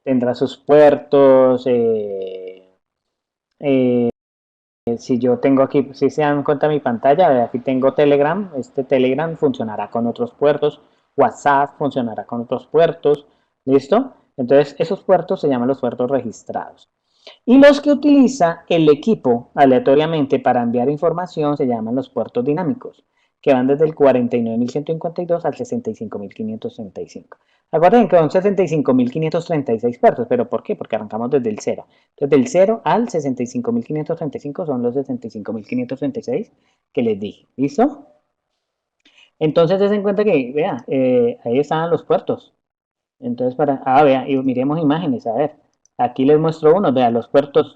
tendrá sus puertos. Eh, si yo tengo aquí, si se dan cuenta mi pantalla, aquí tengo Telegram, este Telegram funcionará con otros puertos, WhatsApp funcionará con otros puertos, ¿listo? Entonces esos puertos se llaman los puertos registrados. Y los que utiliza el equipo aleatoriamente para enviar información se llaman los puertos dinámicos, que van desde el 49.152 al 65.535. Acuérdense que son 65.536 puertos, pero ¿por qué? Porque arrancamos desde el 0. Entonces, del 0 al 65.535 son los 65.536 que les dije. ¿Listo? Entonces, den cuenta que, vea, ahí están los puertos. Entonces, vea, y miremos imágenes, a ver. Aquí les muestro uno, vea, los puertos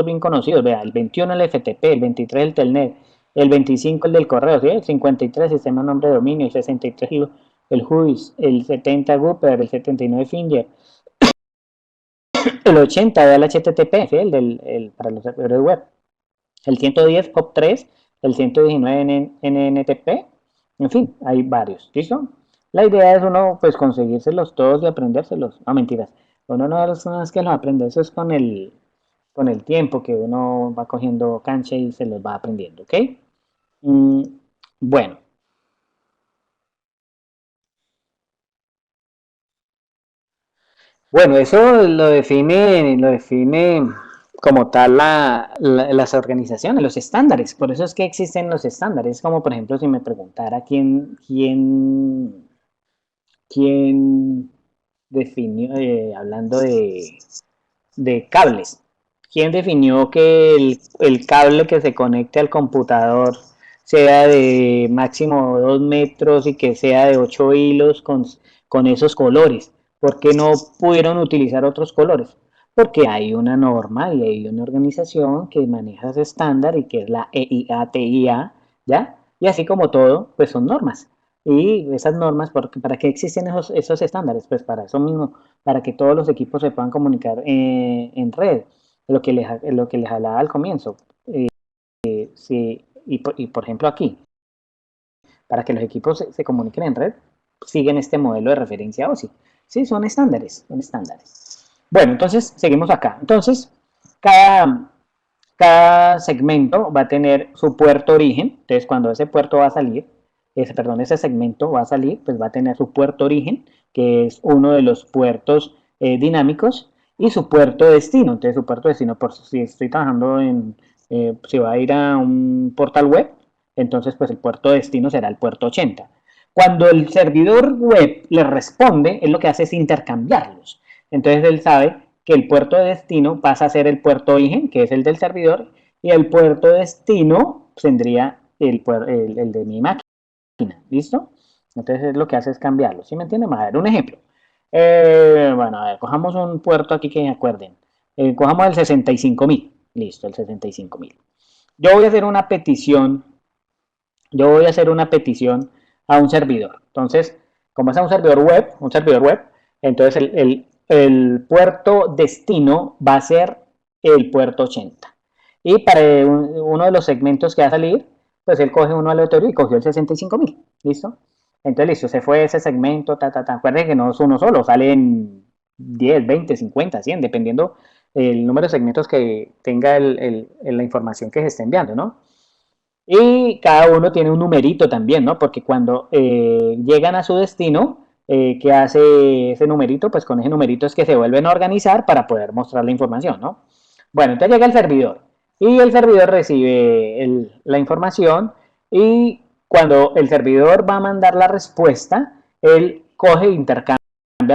bien conocidos, vea, el 21 el FTP, el 23 el Telnet, el 25 el del correo, ¿sí? El 53 sistema nombre de dominio, el 63 el JUIS, el 70 Gupper, el 79 Finger, el 80 el HTTP, ¿sí? Para los servidores web, el 110 POP3, el 119 NNTP, en fin, hay varios, ¿listo? La idea es uno, pues, conseguírselos todos y aprendérselos. No, mentiras. Uno no es que los aprende, eso es con el tiempo que uno va cogiendo cancha y se los va aprendiendo, ¿ok? Mm, bueno, bueno, eso lo define como tal las organizaciones, los estándares. Por eso es que existen los estándares. Como por ejemplo, si me preguntara quién definió, hablando de cables, quién definió que el cable que se conecte al computador sea de máximo 2 metros y que sea de 8 hilos con esos colores. ¿Por qué no pudieron utilizar otros colores? Porque hay una norma y hay una organización que maneja ese estándar y que es la EIA-TIA, ¿ya? Y así como todo, pues son normas. Y esas normas, ¿para qué existen esos estándares? Pues para eso mismo, para que todos los equipos se puedan comunicar en red, lo que les hablaba al comienzo. Sí, por ejemplo aquí, para que los equipos se comuniquen en red, siguen este modelo de referencia OSI. Sí, son estándares, son estándares. Bueno, entonces seguimos acá. Entonces, cada, cada segmento va a tener su puerto origen. Entonces, cuando ese puerto va a salir, ese segmento va a salir, pues va a tener su puerto origen, que es uno de los puertos dinámicos, y su puerto destino. Entonces, su puerto destino, por si estoy trabajando si va a ir a un portal web, entonces pues el puerto destino será el puerto 80. Cuando el servidor web le responde, él lo que hace es intercambiarlos. Entonces él sabe que el puerto de destino pasa a ser el puerto origen, que es el del servidor, y el puerto destino tendría el de mi máquina. ¿Listo? Entonces lo que hace es cambiarlo. ¿Sí me entienden? Vamos a ver un ejemplo. Bueno, a ver, cojamos un puerto aquí que me acuerden. Cojamos el 65.000. Listo, el 65.000. Yo voy a hacer una petición. Yo voy a hacer una petición a un servidor. Entonces, como es a un servidor web, entonces el puerto destino va a ser el puerto 80. Y para uno de los segmentos que va a salir, pues él coge uno aleatorio y cogió el 65.000. ¿Listo? Entonces, listo, se fue ese segmento, Acuérdense que no es uno solo, salen 10, 20, 50, 100, dependiendo el número de segmentos que tenga la información que se esté enviando, ¿no? Y cada uno tiene un numerito también, ¿no? Porque cuando llegan a su destino, ¿qué hace ese numerito? Pues con ese numerito es que se vuelven a organizar para poder mostrar la información, ¿no? Bueno, entonces llega el servidor y el servidor recibe la información y cuando el servidor va a mandar la respuesta, él coge e intercambia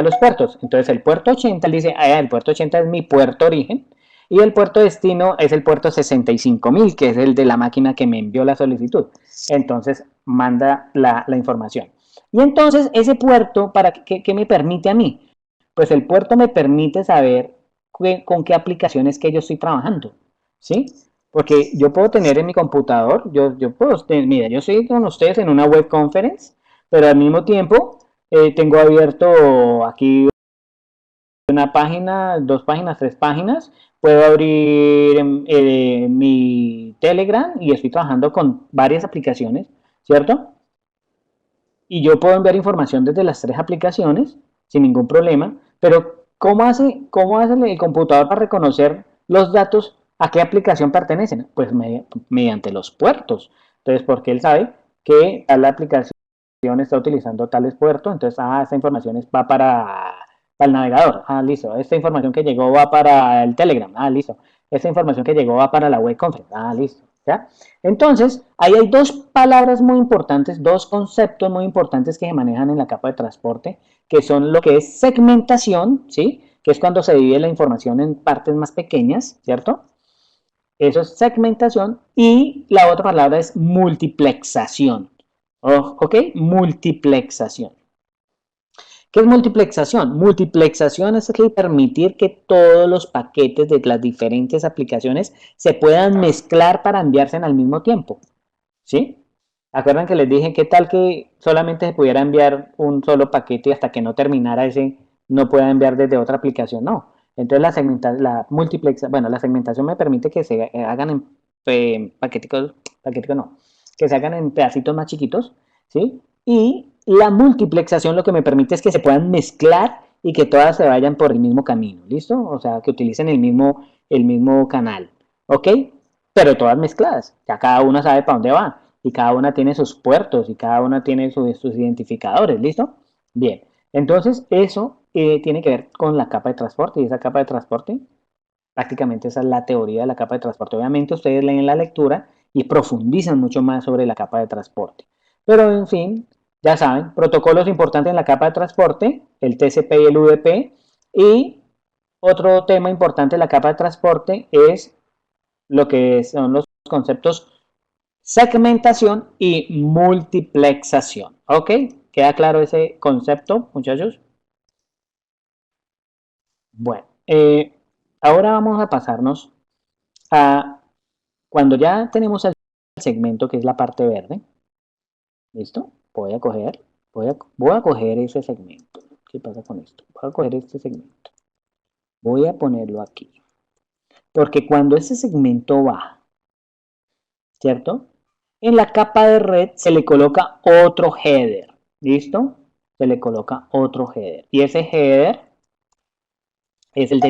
los puertos. Entonces el puerto 80, él dice, el puerto 80 es mi puerto origen y el puerto destino es el puerto 65.000, que es el de la máquina que me envió la solicitud. Entonces manda la información. Y entonces ese puerto, ¿qué me permite a mí? Pues el puerto me permite saber con qué aplicaciones que yo estoy trabajando, ¿sí? Porque yo puedo tener en mi computador, yo puedo, mira, yo estoy con ustedes en una web conference, pero al mismo tiempo tengo abierto aquí una página, dos páginas, tres páginas. Puedo abrir mi Telegram y estoy trabajando con varias aplicaciones, ¿cierto? Y yo puedo enviar información desde las tres aplicaciones sin ningún problema, pero ¿cómo hace el computador para reconocer los datos a qué aplicación pertenecen? Pues mediante los puertos. Entonces, porque él sabe que tal aplicación está utilizando tales puertos, entonces, esta información va para el navegador, listo, esta información que llegó va para el Telegram, listo, esta información que llegó va para la web conference, listo, ¿ya? Entonces, ahí hay dos palabras muy importantes, dos conceptos muy importantes que se manejan en la capa de transporte, que son lo que es segmentación, ¿sí? Que es cuando se divide la información en partes más pequeñas, ¿cierto? Eso es segmentación. Y la otra palabra es multiplexación. ¿Ok? Multiplexación. ¿Qué es multiplexación? Multiplexación es el permitir que todos los paquetes de las diferentes aplicaciones se puedan mezclar para enviarse al mismo tiempo. ¿Sí? ¿Acuerdan que les dije qué tal que solamente se pudiera enviar un solo paquete y hasta que no terminara ese no pueda enviar desde otra aplicación? No. Entonces la segmentación me permite que se hagan en paqueticos no, que se hagan en pedacitos más chiquitos, ¿sí? Y la multiplexación lo que me permite es que se puedan mezclar y que todas se vayan por el mismo camino, ¿listo? O sea, que utilicen el mismo canal, ¿ok? Pero todas mezcladas, ya cada una sabe para dónde va y cada una tiene sus puertos y cada una tiene sus identificadores, ¿listo? Bien, entonces eso tiene que ver con la capa de transporte y esa capa de transporte, prácticamente esa es la teoría de la capa de transporte. Obviamente ustedes leen la lectura y profundizan mucho más sobre la capa de transporte. Pero en fin, ya saben, protocolos importantes en la capa de transporte, el TCP y el UDP. Y otro tema importante en la capa de transporte es lo que son los conceptos segmentación y multiplexación. ¿Ok? ¿Queda claro ese concepto, muchachos? Bueno, ahora vamos a pasarnos a cuando ya tenemos el segmento que es la parte verde. ¿Listo? Voy a coger ese segmento. ¿Qué pasa con esto? Voy a coger este segmento. Voy a ponerlo aquí. Porque cuando ese segmento va, ¿cierto? En la capa de red se le coloca otro header, ¿listo? Se le coloca otro header. Y ese header es el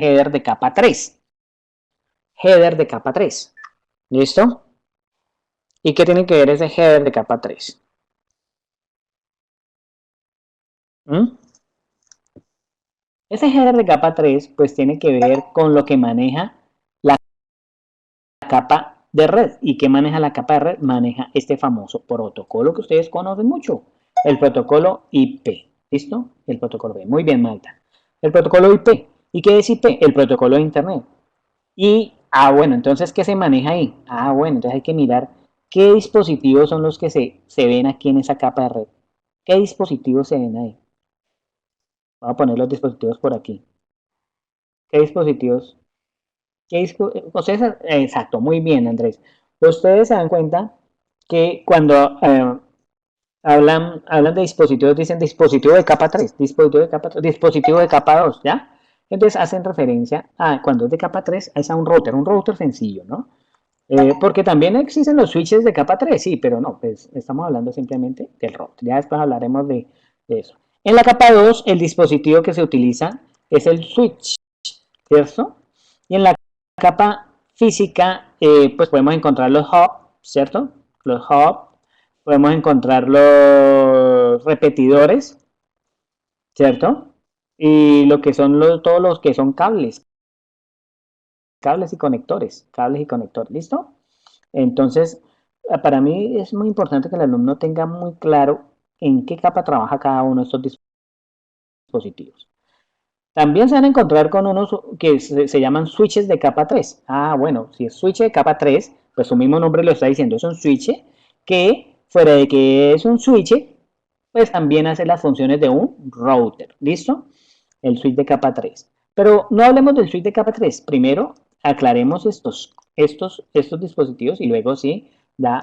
header de capa 3. Header de capa 3, ¿listo? ¿Y qué tiene que ver ese header de capa 3? ¿Mm? Ese header de capa 3 pues tiene que ver con lo que maneja la capa de red. ¿Y qué maneja la capa de red? Maneja este famoso protocolo que ustedes conocen mucho, el protocolo IP. ¿Listo? El protocolo IP. Muy bien, Malta. El protocolo IP. ¿Y qué es IP? El protocolo de Internet. Y, bueno, entonces, ¿qué se maneja ahí? Bueno, entonces hay que mirar qué dispositivos son los que se ven aquí en esa capa de red. ¿Qué dispositivos se ven ahí? Vamos a poner los dispositivos por aquí. ¿Qué dispositivos? Exacto, muy bien, Andrés. Ustedes se dan cuenta que cuando hablan de dispositivos, dicen dispositivo de capa 3, dispositivo de capa 3, dispositivo de capa 2, ¿ya? Entonces hacen referencia a, cuando es de capa 3, es a un router sencillo, ¿no? Porque también existen los switches de capa 3, sí, pero no, pues estamos hablando simplemente del router. Ya después hablaremos de eso. En la capa 2, el dispositivo que se utiliza es el switch, ¿cierto? Y en la capa física, pues podemos encontrar los hubs, ¿cierto? Los hubs, podemos encontrar los repetidores, ¿cierto? Y lo que son todos los que son cables y conectores, ¿listo? Entonces, para mí es muy importante que el alumno tenga muy claro en qué capa trabaja cada uno de estos dispositivos. También se van a encontrar con unos que se llaman switches de capa 3. Ah, bueno, si es switch de capa 3, pues su mismo nombre lo está diciendo, es un switch que, fuera de que es un switch, pues también hace las funciones de un router. ¿Listo? El switch de capa 3. Pero no hablemos del switch de capa 3. Primero aclaremos estos dispositivos y luego sí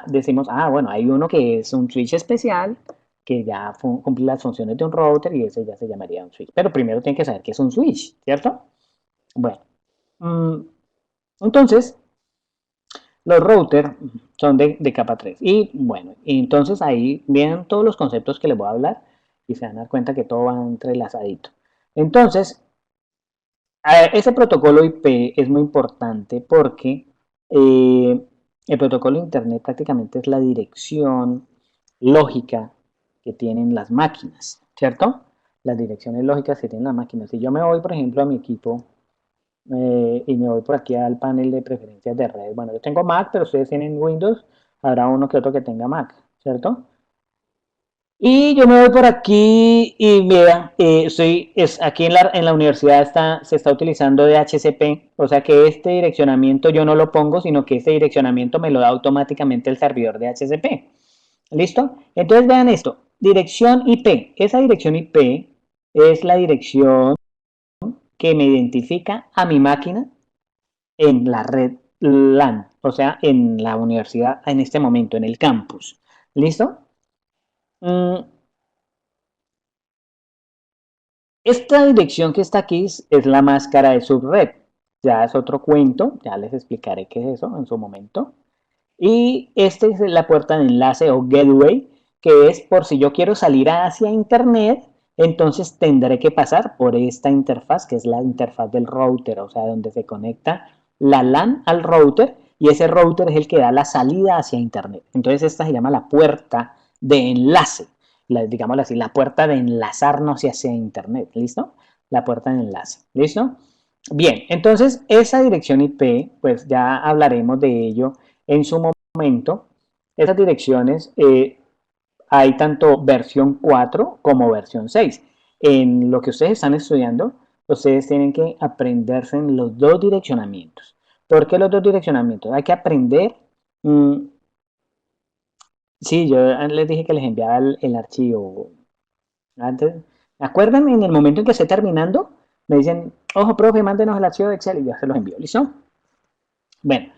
decimos, ah, bueno, hay uno que es un switch especial que ya cumple las funciones de un router y ese ya se llamaría un switch. Pero primero tienen que saber qué es un switch, ¿cierto? Bueno, entonces los routers son de capa 3. Y bueno, entonces ahí vienen todos los conceptos que les voy a hablar y se van a dar cuenta que todo va entrelazadito. Entonces, ese protocolo IP es muy importante porque el protocolo de Internet prácticamente es la dirección lógica que tienen las máquinas, ¿cierto? Las direcciones lógicas que tienen las máquinas. Si yo me voy, por ejemplo, a mi equipo y me voy por aquí al panel de preferencias de red. Bueno, yo tengo Mac, pero ustedes tienen Windows, habrá uno que otro que tenga Mac, ¿cierto? Y yo me voy por aquí y mira, aquí en la universidad se está utilizando DHCP, o sea que este direccionamiento yo no lo pongo, sino que este direccionamiento me lo da automáticamente el servidor de DHCP. ¿Listo? Entonces vean esto, dirección IP. Esa dirección IP es la dirección que me identifica a mi máquina en la red LAN, o sea, en la universidad en este momento, en el campus. ¿Listo? Mm, Esta dirección que está aquí es la máscara de subred. Ya es otro cuento, ya les explicaré qué es eso en su momento. Y esta es la puerta de enlace o gateway, que es por si yo quiero salir hacia internet, entonces tendré que pasar por esta interfaz, que es la interfaz del router, o sea, donde se conecta la LAN al router y ese router es el que da la salida hacia internet. Entonces esta se llama la puerta de enlace, digámoslo así, la puerta de enlazarnos hacia internet, ¿listo? La puerta de enlace, ¿listo? Bien, entonces esa dirección IP, pues ya hablaremos de ello en su momento. Esas direcciones hay tanto versión 4 como versión 6. En lo que ustedes están estudiando, ustedes tienen que aprenderse en los dos direccionamientos. ¿Por qué los dos direccionamientos? Hay que aprender. Sí, yo les dije que les enviaba el archivo. Antes, acuérdenme en el momento en que esté terminando, me dicen, ojo, profe, mándenos el archivo de Excel y ya se los envío. ¿Listo? Bueno,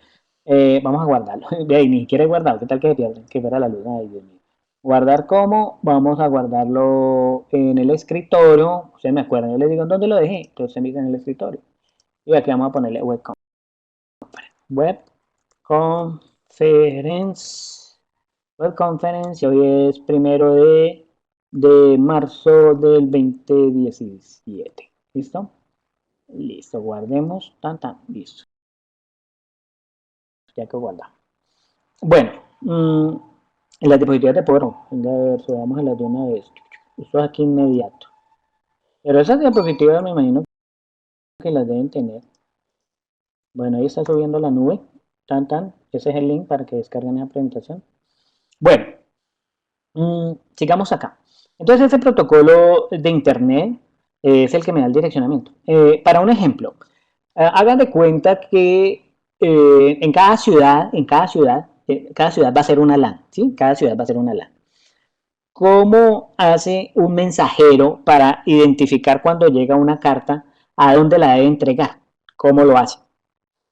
vamos a guardarlo. De ahí, ni siquiera he guardado. ¿Qué tal que se pierde? Que fuera la luz. Ay, Dios mío. Guardar como, vamos a guardarlo en el escritorio. Ustedes me acuerdan, yo les digo, ¿dónde lo dejé? Entonces me dicen en el escritorio. Y aquí vamos a ponerle web conference. Web conference. Hoy es 1 de marzo del 2017. ¿Listo? Listo, guardemos. Tan, tan, listo. Ya que guardamos. Bueno, en las diapositivas de poder, venga a ver, subamos en las de una vez. Esto es aquí inmediato. Pero esas diapositivas me imagino que las deben tener. Bueno, ahí está subiendo la nube. Tan, tan. Ese es el link para que descarguen esa presentación. Bueno, sigamos acá. Entonces, ese protocolo de Internet es el que me da el direccionamiento. Para un ejemplo, hagan de cuenta que cada ciudad va a ser una LAN, ¿sí? Cada ciudad va a ser una LAN. ¿Cómo hace un mensajero para identificar cuando llega una carta a dónde la debe entregar? ¿Cómo lo hace?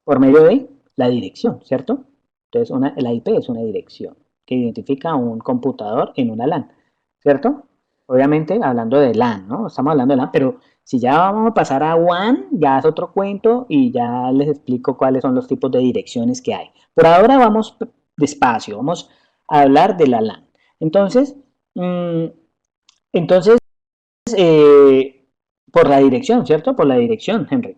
Por medio de la dirección, ¿cierto? Entonces, la IP es una dirección que identifica a un computador en una LAN, ¿cierto? obviamente hablando de LAN, ¿no? Estamos hablando de LAN, pero si ya vamos a pasar a WAN, ya es otro cuento y ya les explico cuáles son los tipos de direcciones que hay. Por ahora vamos despacio, vamos a hablar de la LAN. Entonces, mmm, entonces por la dirección, ¿cierto? Por la dirección, Henry.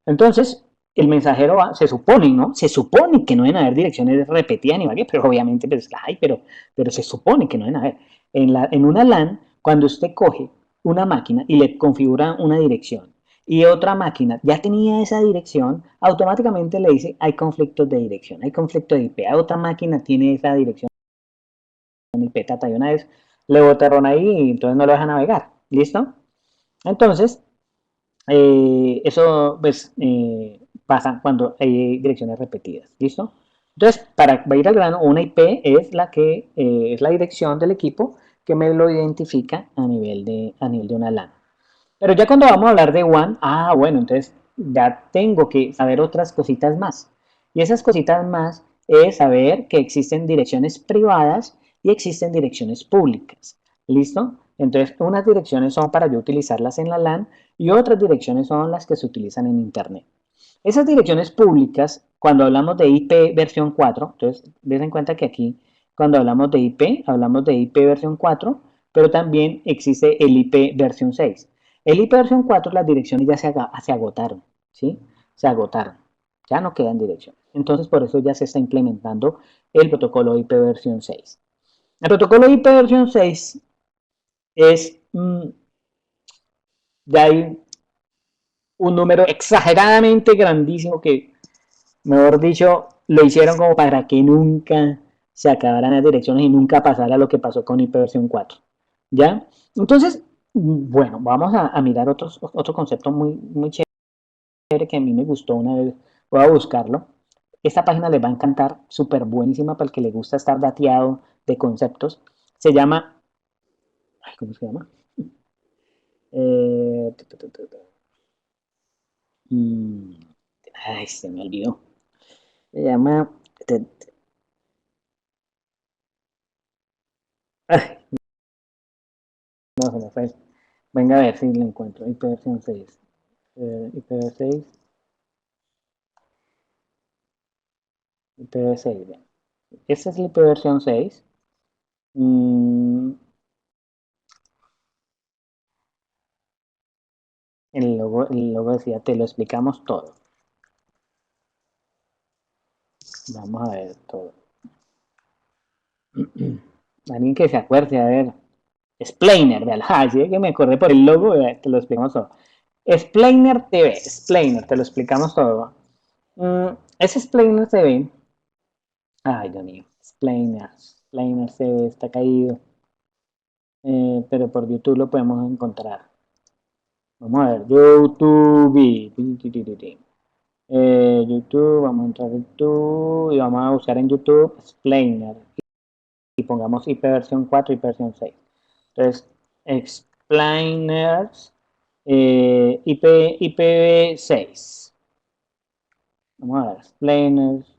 Entonces, el mensajero va, se supone, ¿no? Se supone que no deben haber direcciones repetidas ni varias, pero obviamente, pues, ay, pero se supone que no deben haber. En una LAN, cuando usted coge una máquina y le configura una dirección y otra máquina ya tenía esa dirección, automáticamente le dice hay conflictos de dirección, hay conflicto de IP, otra máquina tiene esa dirección IP, tata, y una vez le botaron ahí y entonces no lo deja navegar, ¿listo? Entonces, eso pues pasa cuando hay direcciones repetidas, ¿listo? Entonces, para ir al grano, una IP es la que es la dirección del equipo que me lo identifica a nivel de una LAN. Pero ya cuando vamos a hablar de WAN, bueno, entonces ya tengo que saber otras cositas más. Y esas cositas más es saber que existen direcciones privadas y existen direcciones públicas. ¿Listo? Entonces, unas direcciones son para yo utilizarlas en la LAN y otras direcciones son las que se utilizan en Internet. Esas direcciones públicas, cuando hablamos de IP versión 4, entonces, den en cuenta que aquí, cuando hablamos de IP versión 4, pero también existe el IP versión 6. El IP versión 4, las direcciones ya se agotaron, ¿sí? Se agotaron, ya no quedan direcciones. Entonces, por eso ya se está implementando el protocolo IP versión 6. El protocolo IP versión 6 es, ya hay un número exageradamente grandísimo que, mejor dicho, lo hicieron como para que nunca se acabaran las direcciones y nunca pasara lo que pasó con IP versión 4. ¿Ya? Entonces, bueno, vamos a mirar otro concepto muy chévere que a mí me gustó una vez. Voy a buscarlo. Esta página les va a encantar, súper buenísima para el que le gusta estar dateado de conceptos. Se llama, ¿cómo se llama? Eh, se me olvidó. Se llama, no se me fue. Venga a ver si lo encuentro. IP versión 6. IP6. IP6. Bien. Esta es la IP versión 6. El logo decía, te lo explicamos todo. Vamos a ver todo. Alguien que se acuerde, a ver. Explainer, ¿verdad? Sí, que me acordé por el logo, te lo explicamos todo. Explainer TV, Explainer, te lo explicamos todo. Ese Explainer TV, ay, Dios mío, Explainer TV está caído, pero por YouTube lo podemos encontrar. Vamos a ver, YouTube, YouTube, vamos a entrar a YouTube y vamos a buscar en YouTube Explainer y pongamos IP versión 4 y IP versión 6. Entonces, Explainers IPv6. Vamos a ver, Explainers,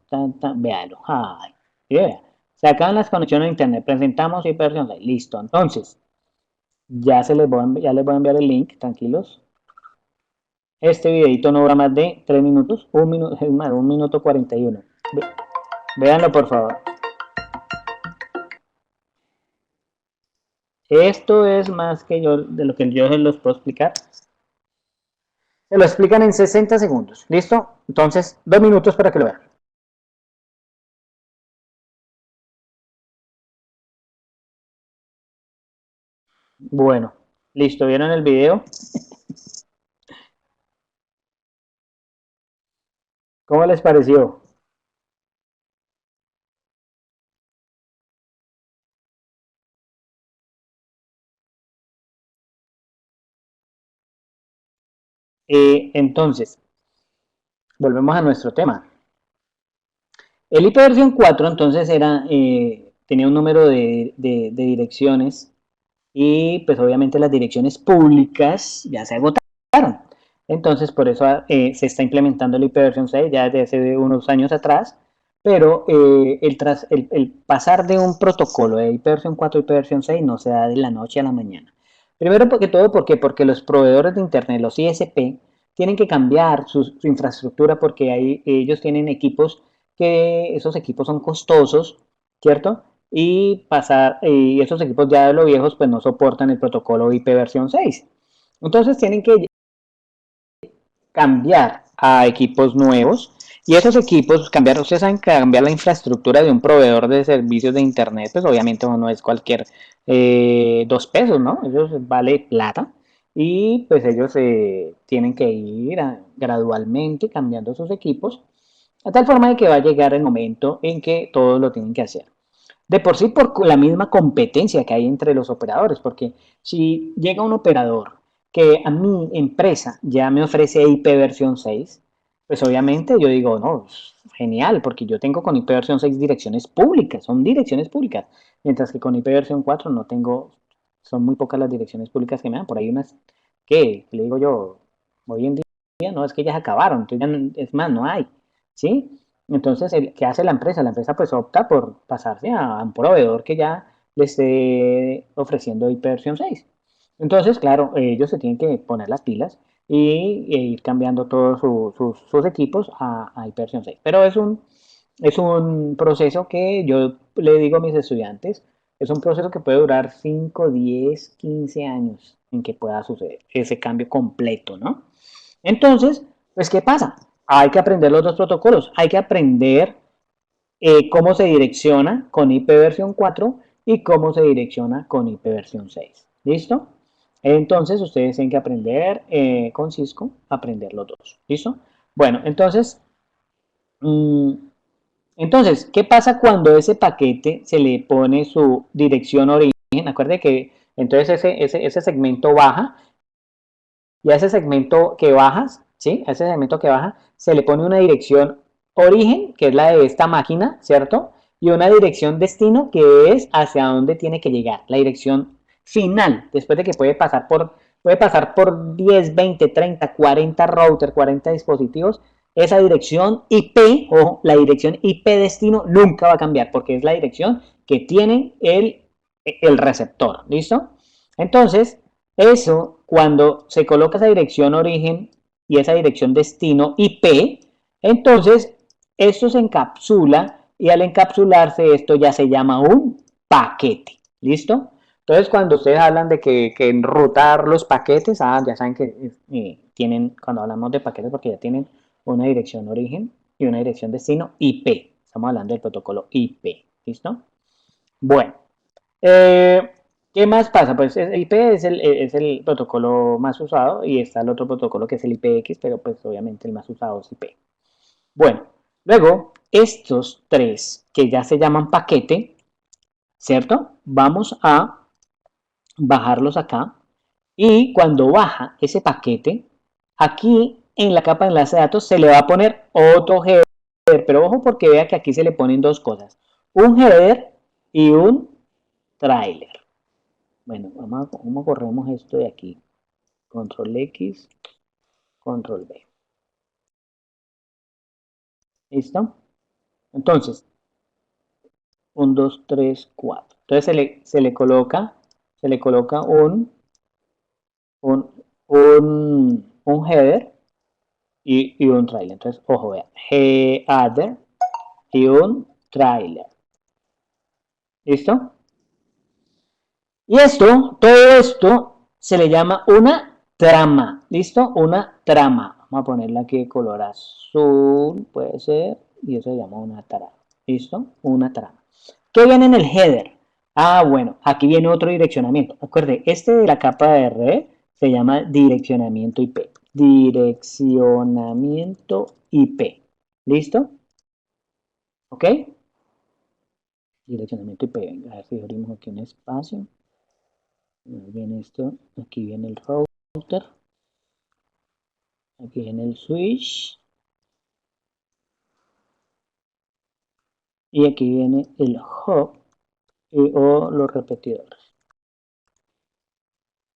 véalo. Ay, yeah. Se acaban las conexiones a internet. Presentamos IP versión 6. Listo. Entonces, ya les voy a enviar el link, tranquilos. Este videito no dura más de 3 minutos, es más, 1 minuto 41. Véanlo por favor. Esto es más que yo, de lo que yo se los puedo explicar. Se lo explican en 60 segundos. ¿Listo? Entonces, 2 minutos para que lo vean. Bueno, listo. ¿Vieron el video? ¿Cómo les pareció? Entonces, volvemos a nuestro tema. El IP versión 4 entonces tenía un número de direcciones y pues obviamente las direcciones públicas ya se agotaron. Entonces por eso se está implementando el IP versión 6 ya desde hace unos años atrás, pero el pasar de un protocolo de IP versión 4 a IP versión 6 no se da de la noche a la mañana. Primero que todo, ¿por qué? Porque los proveedores de Internet, los ISP, tienen que cambiar su infraestructura porque ellos tienen equipos que esos equipos son costosos, ¿cierto? Y esos equipos ya de los viejos pues no soportan el protocolo IP versión 6. Entonces tienen que cambiar a equipos nuevos y esos equipos, ustedes saben que cambiar la infraestructura de un proveedor de servicios de internet, pues obviamente no es cualquier 2 pesos, ¿no? Eso vale plata y pues ellos tienen que ir gradualmente cambiando sus equipos a tal forma de que va a llegar el momento en que todos lo tienen que hacer. De por sí, por la misma competencia que hay entre los operadores, porque si llega un operador que a mi empresa ya me ofrece IP versión 6, pues obviamente yo digo, no, genial, porque yo tengo con IP versión 6 direcciones públicas, son direcciones públicas, mientras que con IP versión 4 no tengo, son muy pocas las direcciones públicas que me dan, por ahí unas que le digo yo, hoy en día no, es que ya se acabaron, entonces ya es más, no hay, ¿sí? Entonces, ¿qué hace la empresa? La empresa pues opta por pasarse a un proveedor que ya le esté ofreciendo IP versión 6. Entonces, claro, ellos se tienen que poner las pilas e ir cambiando todos sus equipos a IP versión 6. Pero es un proceso que yo le digo a mis estudiantes, es un proceso que puede durar 5, 10, 15 años en que pueda suceder ese cambio completo, ¿no? Entonces, pues, ¿qué pasa? Hay que aprender los dos protocolos. Hay que aprender cómo se direcciona con IP versión 4 y cómo se direcciona con IP versión 6. ¿Listo? Entonces, ustedes tienen que aprender con Cisco, aprender los dos. ¿Listo? Bueno, mm, entonces, ¿qué pasa cuando ese paquete se le pone su dirección origen? Acuérdense que entonces ese segmento baja y a ese segmento que bajas, ¿sí? A ese segmento que baja se le pone una dirección origen, que es la de esta máquina, ¿cierto? Y una dirección destino, que es hacia dónde tiene que llegar, la dirección final, después de que puede pasar por 10, 20, 30, 40 routers, 40 dispositivos, esa dirección IP o la dirección IP destino nunca va a cambiar, porque es la dirección que tiene el receptor, ¿listo? Entonces, eso, cuando se coloca esa dirección origen y esa dirección destino IP, entonces esto se encapsula y al encapsularse esto ya se llama un paquete. ¿Listo? Entonces cuando ustedes hablan de que enrutar los paquetes, ya saben que tienen, cuando hablamos de paquetes, porque ya tienen una dirección origen y una dirección destino IP. Estamos hablando del protocolo IP. ¿Listo? Bueno, eh, ¿qué más pasa? Pues el IP es el protocolo más usado y está el otro protocolo que es el IPX, pero pues obviamente el más usado es IP. Bueno, luego estos tres que ya se llaman paquete, ¿cierto? Vamos a bajarlos acá y cuando baja ese paquete, aquí en la capa de enlace de datos se le va a poner otro header, pero ojo porque vea que aquí se le ponen dos cosas, un header y un trailer. Bueno, vamos a corremos esto de aquí. Control X, Control V. ¿Listo? Entonces, 1, 2, 3, 4. Entonces se le coloca un header y un trailer. Entonces, ojo, vea. Header y un trailer. ¿Listo? Y todo esto se le llama una trama. ¿Listo? Una trama. Vamos a ponerla aquí de color azul, puede ser. Y eso se llama una trama. ¿Listo? Una trama. ¿Qué viene en el header? Bueno, aquí viene otro direccionamiento. Acuerde, este de la capa de red se llama direccionamiento IP. Direccionamiento IP. ¿Listo? ¿Ok? Direccionamiento IP. Venga, a ver si abrimos aquí un espacio. Viene esto, aquí viene el router, aquí viene el switch y aquí viene el hub o los repetidores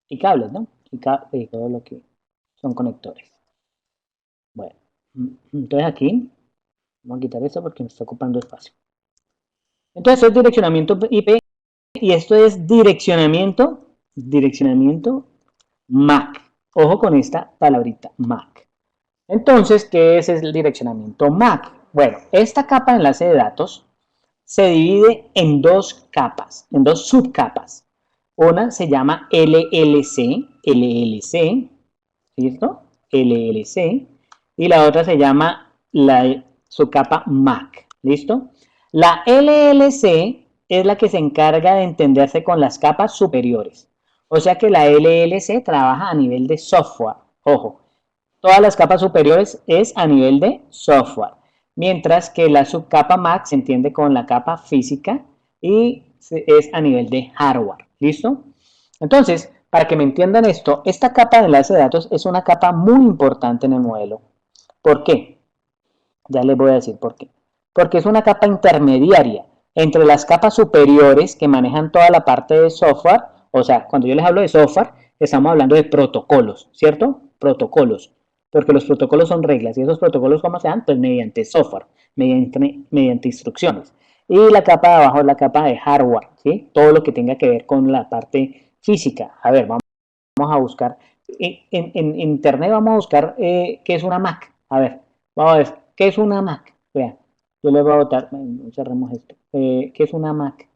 y cables, ¿no? Y todo lo que son conectores. Bueno, entonces aquí vamos a quitar esto porque me está ocupando espacio. Entonces esto es direccionamiento IP y esto es direccionamiento direccionamiento MAC. Ojo con esta palabrita, MAC. Entonces, ¿qué es el direccionamiento MAC? Bueno, esta capa de enlace de datos se divide en dos capas, en dos subcapas. Una se llama LLC, ¿cierto? LLC. Y la otra se llama la subcapa MAC, ¿listo? La LLC es la que se encarga de entenderse con las capas superiores. O sea que la LLC trabaja a nivel de software. Ojo, todas las capas superiores es a nivel de software, mientras que la subcapa MAC se entiende con la capa física y es a nivel de hardware. ¿Listo? Entonces, para que me entiendan esto, esta capa de enlace de datos es una capa muy importante en el modelo. ¿Por qué? Ya les voy a decir por qué. Porque es una capa intermediaria entre las capas superiores que manejan toda la parte de software. O sea, cuando yo les hablo de software, estamos hablando de protocolos, ¿cierto? Protocolos. Porque los protocolos son reglas. ¿Y esos protocolos cómo se dan? Pues mediante software, mediante instrucciones. Y la capa de abajo es la capa de hardware, ¿sí? Todo lo que tenga que ver con la parte física. A ver, vamos a buscar. En internet vamos a buscar qué es una Mac. A ver, vamos a ver, ¿qué es una Mac? Vean, yo les voy a botar, cerremos esto. ¿Qué es una Mac?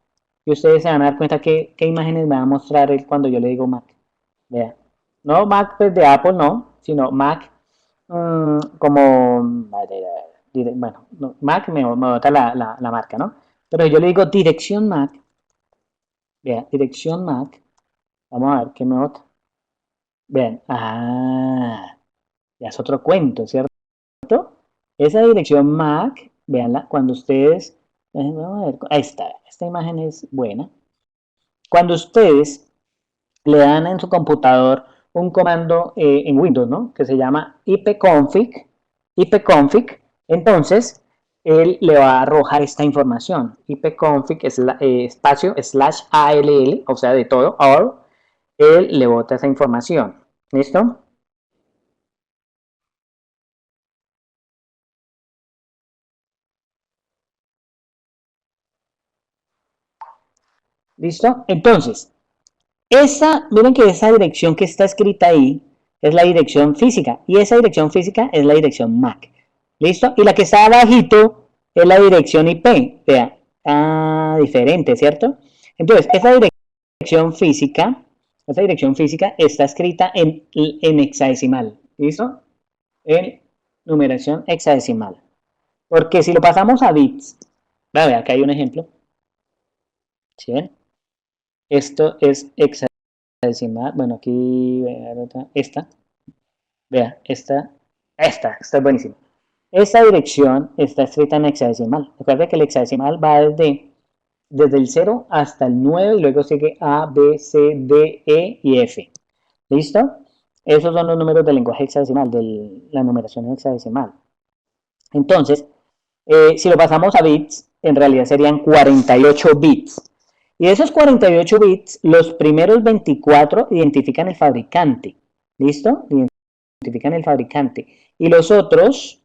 Y ustedes se van a dar cuenta qué imágenes me va a mostrar él cuando yo le digo Mac. Vean, no Mac pues, de Apple, no, sino Mac como, bueno, no, Mac me bota la marca, ¿no? Pero yo le digo dirección Mac. Vean, dirección Mac. Vamos a ver qué me bota. Vean, ya es otro cuento, ¿cierto? Esa dirección MAC, veanla, cuando ustedes, vamos a ver, ahí está, esta imagen es buena. Cuando ustedes le dan en su computador un comando en Windows, ¿no? Que se llama ipconfig, entonces él le va a arrojar esta información. ipconfig es espacio /all, o sea, de todo, all, él le bota esa información. ¿Listo? ¿Listo? Entonces, miren que esa dirección que está escrita ahí es la dirección física y esa dirección física es la dirección MAC. ¿Listo? Y la que está abajito es la dirección IP. Vea, diferente, ¿cierto? Entonces, esa dirección física está escrita en hexadecimal. ¿Listo? En numeración hexadecimal. Porque si lo pasamos a bits, vea, acá hay un ejemplo. ¿Sí ven? Esto es hexadecimal. Bueno, aquí, vea, esta es buenísima. Esta dirección está escrita en hexadecimal. Recuerda que el hexadecimal va desde el 0 hasta el 9 y luego sigue A, B, C, D, E y F. ¿Listo? Esos son los números del lenguaje hexadecimal, de la numeración hexadecimal. Entonces, si lo pasamos a bits, en realidad serían 48 bits. Y de esos 48 bits, los primeros 24 identifican el fabricante. ¿Listo? Identifican el fabricante. Y los otros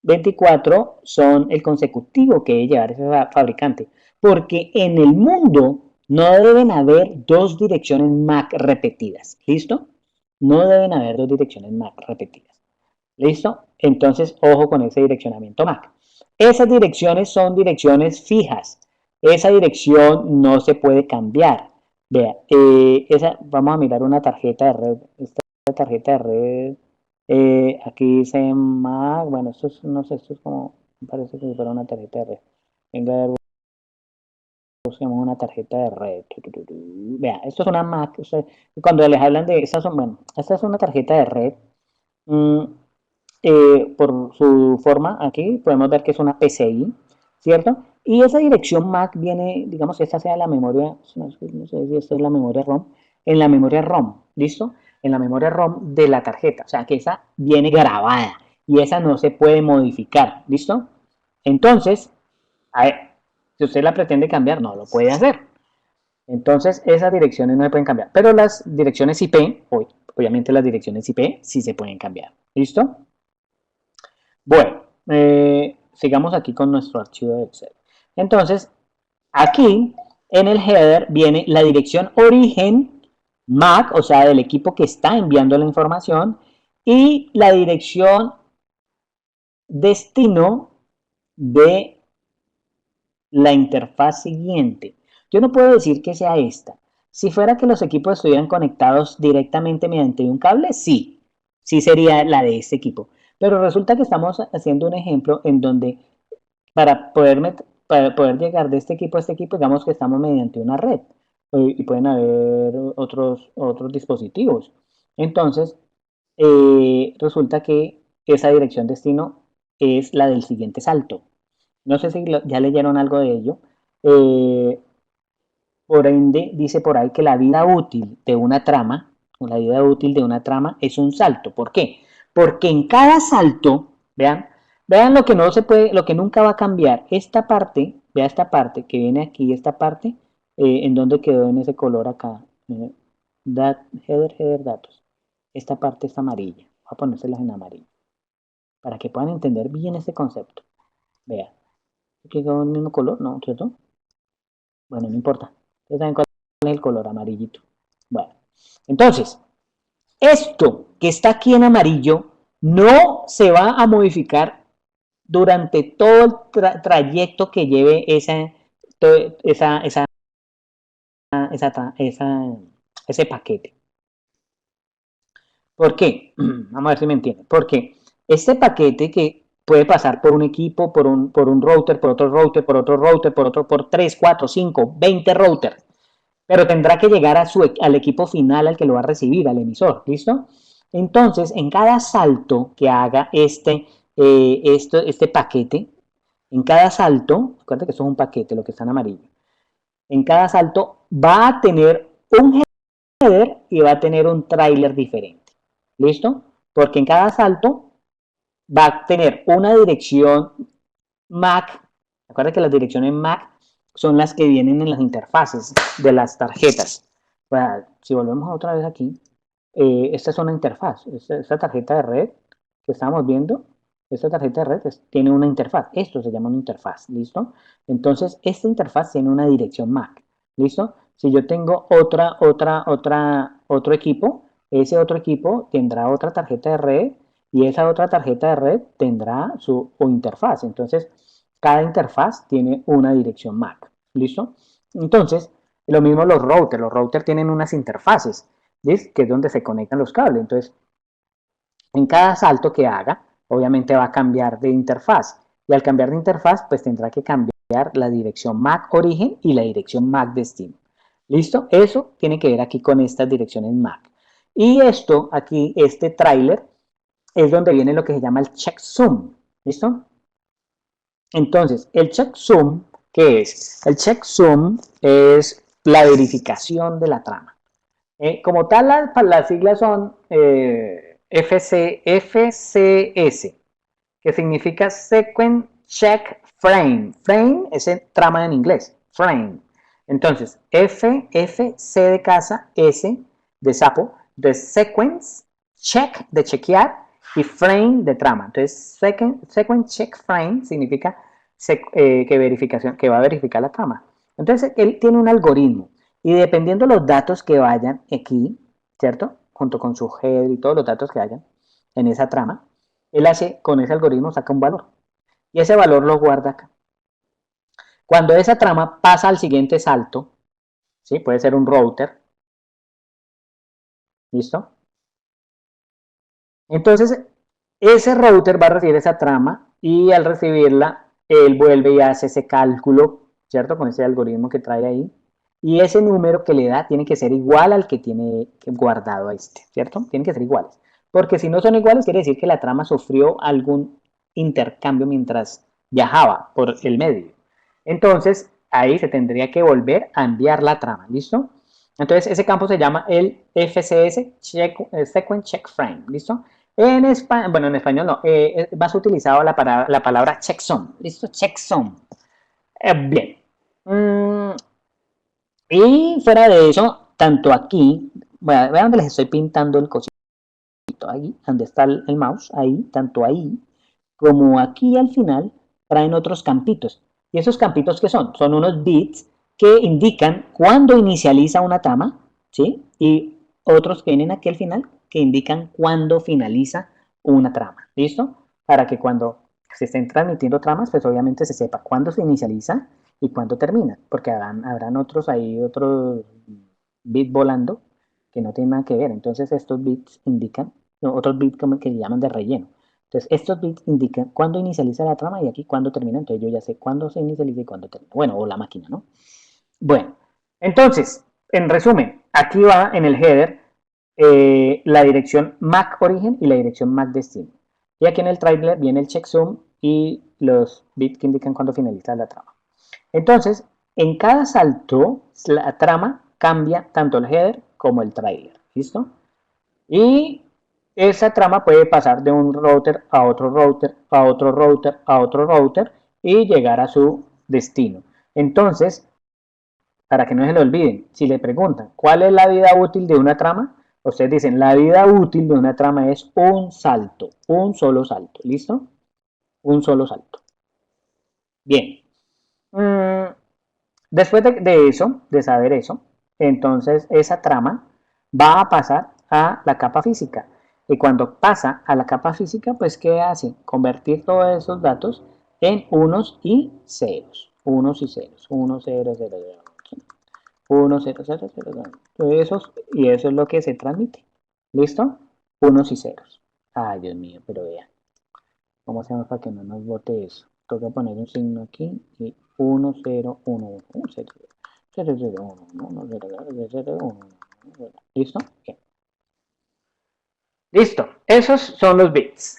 24 son el consecutivo que debe llevar ese fabricante. Porque en el mundo no deben haber dos direcciones MAC repetidas. ¿Listo? No deben haber dos direcciones MAC repetidas. ¿Listo? Entonces, ojo con ese direccionamiento MAC. Esas direcciones son direcciones fijas. Esa dirección no se puede cambiar. Vea, vamos a mirar una tarjeta de red. Esta tarjeta de red, aquí dice MAC. Bueno, esto es, no sé, esto es como, parece que fuera una tarjeta de red. Venga, a ver, busquemos una tarjeta de red. Vea, esto es una MAC. Cuando les hablan de estas, bueno, esta es una tarjeta de red. Por su forma aquí podemos ver que es una PCI, ¿cierto? Y esa dirección MAC viene, digamos que esta sea la memoria, no sé si esta es la memoria ROM, en la memoria ROM, ¿listo? En la memoria ROM de la tarjeta, o sea que esa viene grabada y esa no se puede modificar, ¿listo? Entonces, a ver, si usted la pretende cambiar, no lo puede hacer. Entonces, esas direcciones no se pueden cambiar, pero las direcciones IP, obviamente las direcciones IP sí se pueden cambiar, ¿listo? Bueno, sigamos aquí con nuestro archivo de Excel. Entonces, aquí en el header viene la dirección origen MAC, o sea, del equipo que está enviando la información, y la dirección destino de la interfaz siguiente. Yo no puedo decir que sea esta. Si fuera que los equipos estuvieran conectados directamente mediante un cable, sí, sí sería la de este equipo. Pero resulta que estamos haciendo un ejemplo en donde para poder llegar de este equipo a este equipo, digamos que estamos mediante una red y pueden haber otros dispositivos. Entonces, resulta que esa dirección destino es la del siguiente salto. No sé si ya leyeron algo de ello. Eh, por ende, dice por ahí que la vida útil de una trama, o la vida útil de una trama es un salto. ¿Por qué? Porque en cada salto, vean lo que no se puede, lo que nunca va a cambiar. Esta parte, vea esta parte que viene aquí, esta parte, en donde quedó en ese color acá. Header, datos. Esta parte es amarilla. Voy a ponérselas en amarillo para que puedan entender bien este concepto. Vean. ¿Quedó el mismo color? No, ¿cierto? Bueno, no importa. Ustedes saben cuál es el color amarillito. Bueno, entonces, esto que está aquí en amarillo no se va a modificar durante todo el trayecto que lleve ese paquete. ¿Por qué? Vamos a ver si me entienden. Porque este paquete que puede pasar por un equipo, por un router, por otro router, por otro router, por 3, 4, 5, 20 routers, pero tendrá que llegar al equipo final al que lo va a recibir, al emisor, ¿listo? Entonces, en cada salto que haga este paquete, en cada salto, recuerda que esto es un paquete, lo que está en amarillo, en cada salto va a tener un header y va a tener un trailer diferente, ¿listo? Porque en cada salto va a tener una dirección MAC. Recuerda que las direcciones MAC son las que vienen en las interfaces de las tarjetas. Bueno, si volvemos otra vez aquí, esta es una interfaz. Esta tarjeta de red que estamos viendo, esta tarjeta de red tiene una interfaz. Esto se llama una interfaz, ¿listo? Entonces, esta interfaz tiene una dirección MAC, ¿listo? Si yo tengo otro equipo, ese otro equipo tendrá otra tarjeta de red y esa otra tarjeta de red tendrá su interfaz. Entonces, cada interfaz tiene una dirección MAC. ¿Listo? Entonces, lo mismo los routers. Los routers tienen unas interfaces, ¿sí? Que es donde se conectan los cables. Entonces, en cada salto que haga, obviamente va a cambiar de interfaz. Y al cambiar de interfaz, pues tendrá que cambiar la dirección MAC origen y la dirección MAC destino. ¿Listo? Eso tiene que ver aquí con estas direcciones MAC. Y esto, aquí, este trailer, es donde viene lo que se llama el checksum. ¿Listo? Entonces, el checksum, ¿qué es? El checksum es la verificación de la trama. Como tal, las siglas son FCS, que significa Sequence Check Frame. Frame es trama en inglés, frame. Entonces, C de casa, S de sapo, de Sequence, Check de chequear y Frame de trama. Entonces, Sequence Check Frame significa que va a verificar la trama. Entonces, él tiene un algoritmo y dependiendo de los datos que vayan aquí, ¿cierto? Junto con su header y todos los datos que hayan en esa trama, él con ese algoritmo saca un valor y ese valor lo guarda acá. Cuando esa trama pasa al siguiente salto, ¿sí? Puede ser un router, ¿listo? Entonces, ese router va a recibir esa trama y al recibirla, él vuelve y hace ese cálculo, ¿cierto? Con ese algoritmo que trae ahí. Y ese número que le da tiene que ser igual al que tiene guardado a este, ¿cierto? Tienen que ser iguales. Porque si no son iguales, quiere decir que la trama sufrió algún intercambio mientras viajaba por el medio. Entonces, ahí se tendría que volver a enviar la trama, ¿listo? Entonces, ese campo se llama el FCS Sequence Check Frame, ¿listo? En español, bueno, en español no, más utilizado la palabra checksum, ¿listo? Checksum. Bien. Y fuera de eso, tanto aquí, vean donde les estoy pintando el cosito, ahí, donde está el mouse, ahí, tanto ahí, como aquí al final, traen otros campitos. ¿Y esos campitos qué son? Son unos bits que indican cuándo inicializa una trama ¿sí? Y otros que vienen aquí al final que indican cuándo finaliza una trama, ¿listo? Para que cuando se estén transmitiendo tramas, pues obviamente se sepa cuándo se inicializa y cuándo termina, porque habrán otros ahí, otros bits volando que no tienen nada que ver. Entonces estos bits indican, no, otros bits como que se llaman de relleno. Entonces estos bits indican cuándo inicializa la trama y aquí cuándo termina. Entonces yo ya sé cuándo se inicializa y cuándo termina. Bueno, o la máquina, ¿no? Bueno, entonces, en resumen, aquí va en el header la dirección MAC origen y la dirección MAC destino. Y aquí en el trailer viene el checksum y los bits que indican cuándo finaliza la trama. Entonces, en cada salto, la trama cambia tanto el header como el trailer. ¿Listo? Y esa trama puede pasar de un router a otro router, a otro router, a otro router y llegar a su destino. Entonces, para que no se le olviden, si le preguntan cuál es la vida útil de una trama, ustedes dicen la vida útil de una trama es un salto, un solo salto, ¿listo? Un solo salto. Bien. Mm, Después de eso, de saber eso, entonces esa trama va a pasar a la capa física. Y cuando pasa a la capa física, pues ¿qué hace? Convertir todos esos datos en unos y ceros. Unos y ceros. 1, 0, 0, 0. 1, 0, 0, 0, 0. Esos, y eso es lo que se transmite. ¿Listo? Unos y ceros. Ay, Dios mío, pero vean. ¿Cómo hacemos para que no nos bote eso? Toca poner un signo aquí y 1, 0, 1, 1, 0, 0, 0, 1, 1, 0, 0, 0, 1, 1. ¿Listo? Bien. Listo. Esos son los bits.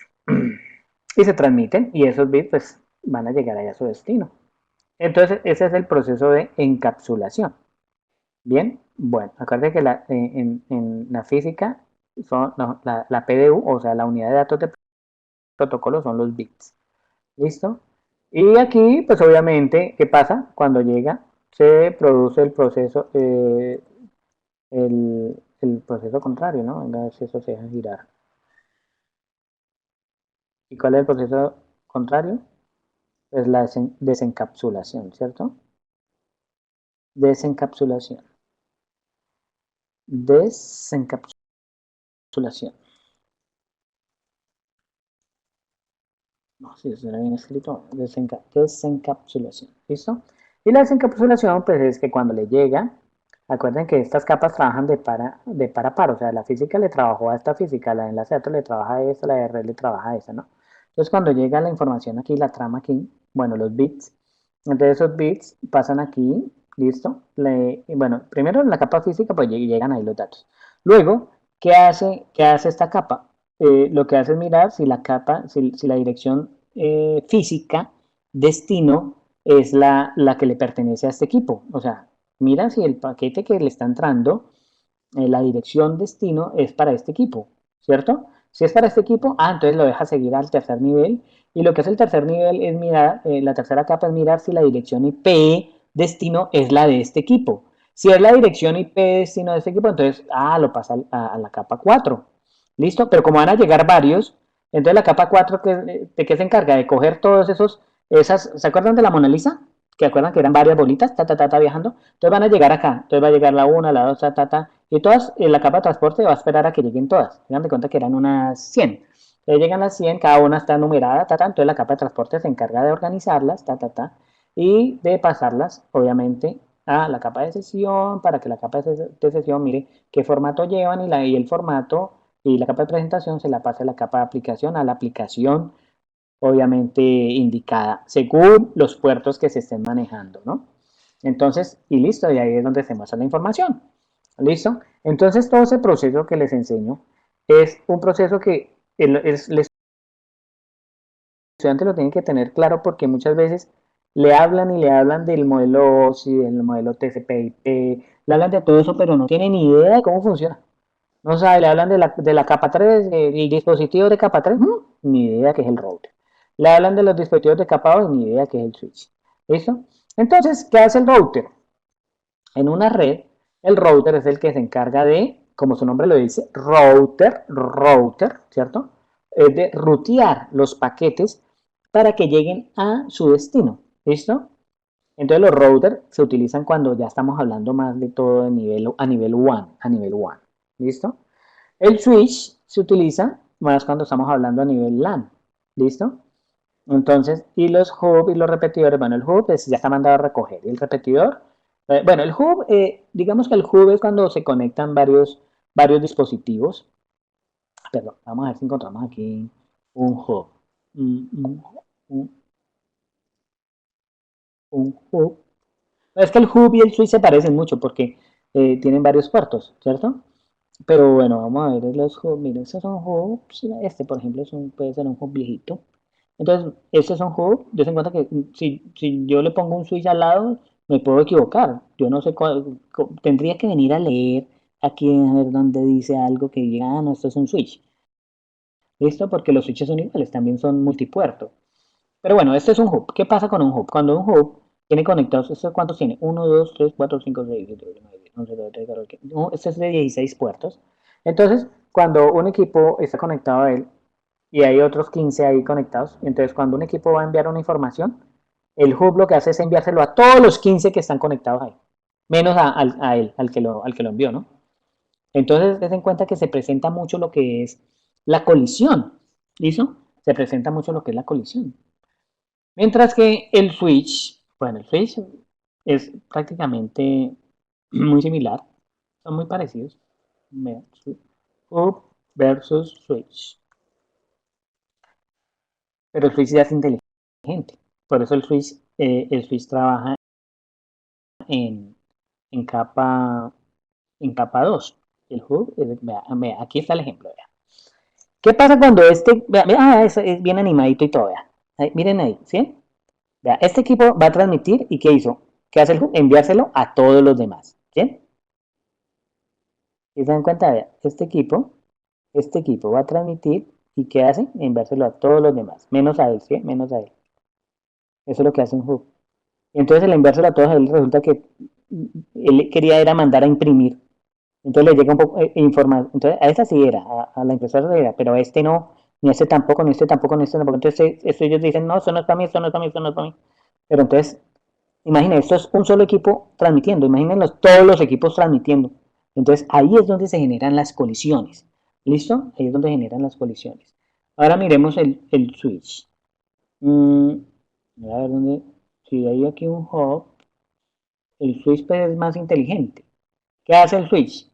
Y se transmiten y esos bits pues van a llegar allá a su destino. Entonces ese es el proceso de encapsulación. Bien, bueno, acuérdense que en la física son, no, la PDU, o sea, la unidad de datos de protocolo son los bits. ¿Listo? Y aquí, pues obviamente, ¿qué pasa? Cuando llega, se produce el proceso, el proceso contrario, ¿no? Venga a ver si eso se deja girar. ¿Y cuál es el proceso contrario? Es la desencapsulación, ¿cierto? Desencapsulación. Desencapsulación. No, si eso era bien escrito. Desencapsulación. ¿Listo? Y la desencapsulación, pues es que cuando le llega, acuerden que estas capas trabajan de par a par, o sea, la física le trabajó a esta física, la de enlace de datos le trabaja a esta, la de red le trabaja a esta, ¿no? Entonces, cuando llega la información aquí, la trama aquí, bueno, los bits, entonces esos bits pasan aquí, ¿listo? Bueno, primero en la capa física, pues llegan ahí los datos. Luego, ¿qué hace esta capa? Lo que hace es mirar si la capa, si la dirección física, destino, es la que le pertenece a este equipo. O sea, mira si el paquete que le está entrando, la dirección destino es para este equipo, ¿cierto? Si es para este equipo, entonces lo deja seguir al tercer nivel. Y lo que es el tercer nivel es mirar, la tercera capa es mirar si la dirección IP destino es la de este equipo. Si es la dirección IP destino de este equipo, entonces, lo pasa a la capa 4. ¿Listo? Pero como van a llegar varios, entonces la capa 4, ¿de qué se encarga? De coger todos ¿se acuerdan de la Mona Lisa? Que acuerdan que eran varias bolitas, viajando. Entonces van a llegar acá. Entonces va a llegar la 1, la 2, y todas, en la capa de transporte va a esperar a que lleguen todas. Tengan de cuenta que eran unas 100. Entonces llegan las 100, cada una está numerada, entonces la capa de transporte se encarga de organizarlas, y de pasarlas, obviamente, a la capa de sesión, para que la capa de sesión mire qué formato llevan y el formato y la capa de presentación se la pasa a la capa de aplicación, a la aplicación obviamente indicada, según los puertos que se estén manejando, ¿no? Entonces, y listo, y ahí es donde se muestra la información. ¿Listo? Entonces, todo ese proceso que les enseño es un proceso que el estudiante lo tiene que tener claro porque muchas veces le hablan y le hablan del modelo OSI, del modelo TCP/IP, le hablan de todo eso, pero no tienen ni idea de cómo funciona. No sabe, le hablan de la capa 3, el dispositivo de capa 3, ni idea que es el router. Le hablan de los dispositivos de capa 2, ni idea que es el switch. ¿Listo? Entonces, ¿qué hace el router? En una red, el router es el que se encarga de, como su nombre lo dice, router, ¿cierto? Es de rutear los paquetes para que lleguen a su destino. ¿Listo? Entonces los routers se utilizan cuando ya estamos hablando más de todo de nivel, a nivel WAN. ¿Listo? El switch se utiliza más cuando estamos hablando a nivel LAN. ¿Listo? Entonces, y los hub y los repetidores, bueno, el hub ya está mandado a recoger. Y el repetidor, bueno, el hub, digamos que el hub es cuando se conectan varios dispositivos. Perdón, vamos a ver si encontramos aquí un hub. Un, un- un hub. Es que el hub y el switch se parecen mucho porque tienen varios puertos, ¿cierto? Pero bueno, vamos a ver los hubs. Miren, estos son hubs. Este, por ejemplo, puede ser un hub viejito. Entonces, estos son hubs. Yo se cuenta que si yo le pongo un switch al lado, me puedo equivocar. Yo no sé tendría que venir a leer aquí a ver donde dice algo que diga, ah, no, esto es un switch. ¿Listo? Porque los switches son iguales, también son multipuerto. Pero bueno, este es un hub. ¿Qué pasa con un hub? Cuando un hub tiene conectados, ¿estos cuántos tiene? 1, 2, 3, 4, 5, 6, 7, 8, 9, 10, 11, 12, 13, 14, 15. No, este es de 16 puertos. Entonces, cuando un equipo está conectado a él y hay otros 15 ahí conectados, entonces cuando un equipo va a enviar una información, el hub lo que hace es enviárselo a todos los 15 que están conectados ahí, menos a él, al que lo envió, ¿no? Entonces, ten en cuenta que se presenta mucho lo que es la colisión. ¿Listo? Se presenta mucho lo que es la colisión. Mientras que el switch, bueno, el switch es prácticamente muy similar, son muy parecidos. Hub versus switch. Pero el switch ya es inteligente. Por eso el switch trabaja en, en capa en capa 2. El hub, vea, aquí está el ejemplo. Vea. ¿Qué pasa cuando vea, es bien animadito y todo, vea. Miren ahí, ¿sí? Vea, este equipo va a transmitir y ¿qué hizo? ¿Qué hace el hub? Enviárselo a todos los demás, ¿sí? ¿Y se dan cuenta? Vea, este equipo va a transmitir y ¿qué hace? Enviárselo a todos los demás, menos a él, ¿sí? Menos a él. Eso es lo que hace un hub. Y entonces el enviárselo a todos, a él resulta que él quería era mandar a imprimir. Entonces le llega un poco información. Entonces a esta sí era, a la impresora sí era, pero a este no, ni a este tampoco, ni a este tampoco, ni a este tampoco. Entonces ellos dicen, no, esto no es para mí, esto no es para mí, esto no es para mí. Pero entonces, imaginen, esto es un solo equipo transmitiendo, imaginen todos los equipos transmitiendo. Entonces ahí es donde se generan las colisiones. ¿Listo? Ahí es donde generan las colisiones. Ahora miremos el switch. Mm, a ver dónde, si hay aquí un hub, el switch pues, es más inteligente. ¿Qué hace el switch?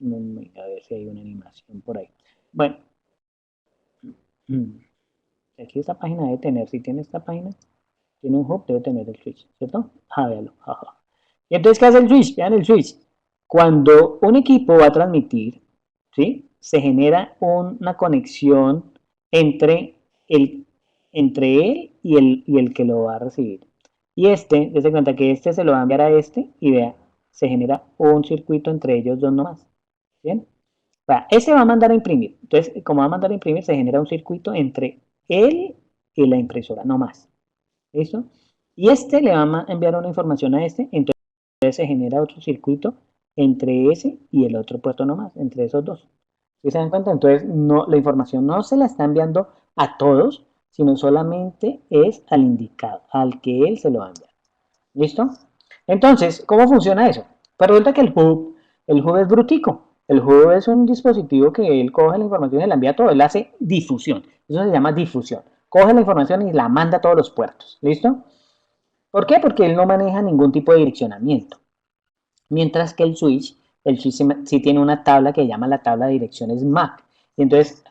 A ver si hay una animación por ahí. Bueno, aquí esta página debe tener, si tiene esta página, tiene un hub, debe tener el switch, ¿cierto? Véalo, jaja. Y entonces, ¿qué hace el switch? Vean el switch. Cuando un equipo va a transmitir, ¿sí? Se genera una conexión entre el, entre él y el que lo va a recibir. Y dése cuenta que este se lo va a enviar a este y vea, se genera un circuito entre ellos dos nomás. ¿Bien? Ese va a mandar a imprimir. Entonces, como va a mandar a imprimir, se genera un circuito entre él y la impresora, no más. ¿Listo? Y este le va a enviar una información a este, entonces se genera otro circuito entre ese y el otro puerto nomás, entre esos dos. ¿Sí se dan cuenta? Entonces, no, la información no se la está enviando a todos, sino solamente es al indicado, al que él se lo va a enviar. ¿Listo? Entonces, ¿cómo funciona eso? Pues resulta que el hub es brutico. El hub es un dispositivo que él coge la información y la envía a todo. Él hace difusión. Eso se llama difusión. Coge la información y la manda a todos los puertos. ¿Listo? ¿Por qué? Porque él no maneja ningún tipo de direccionamiento. Mientras que el switch sí tiene una tabla que se llama la tabla de direcciones MAC. Y entonces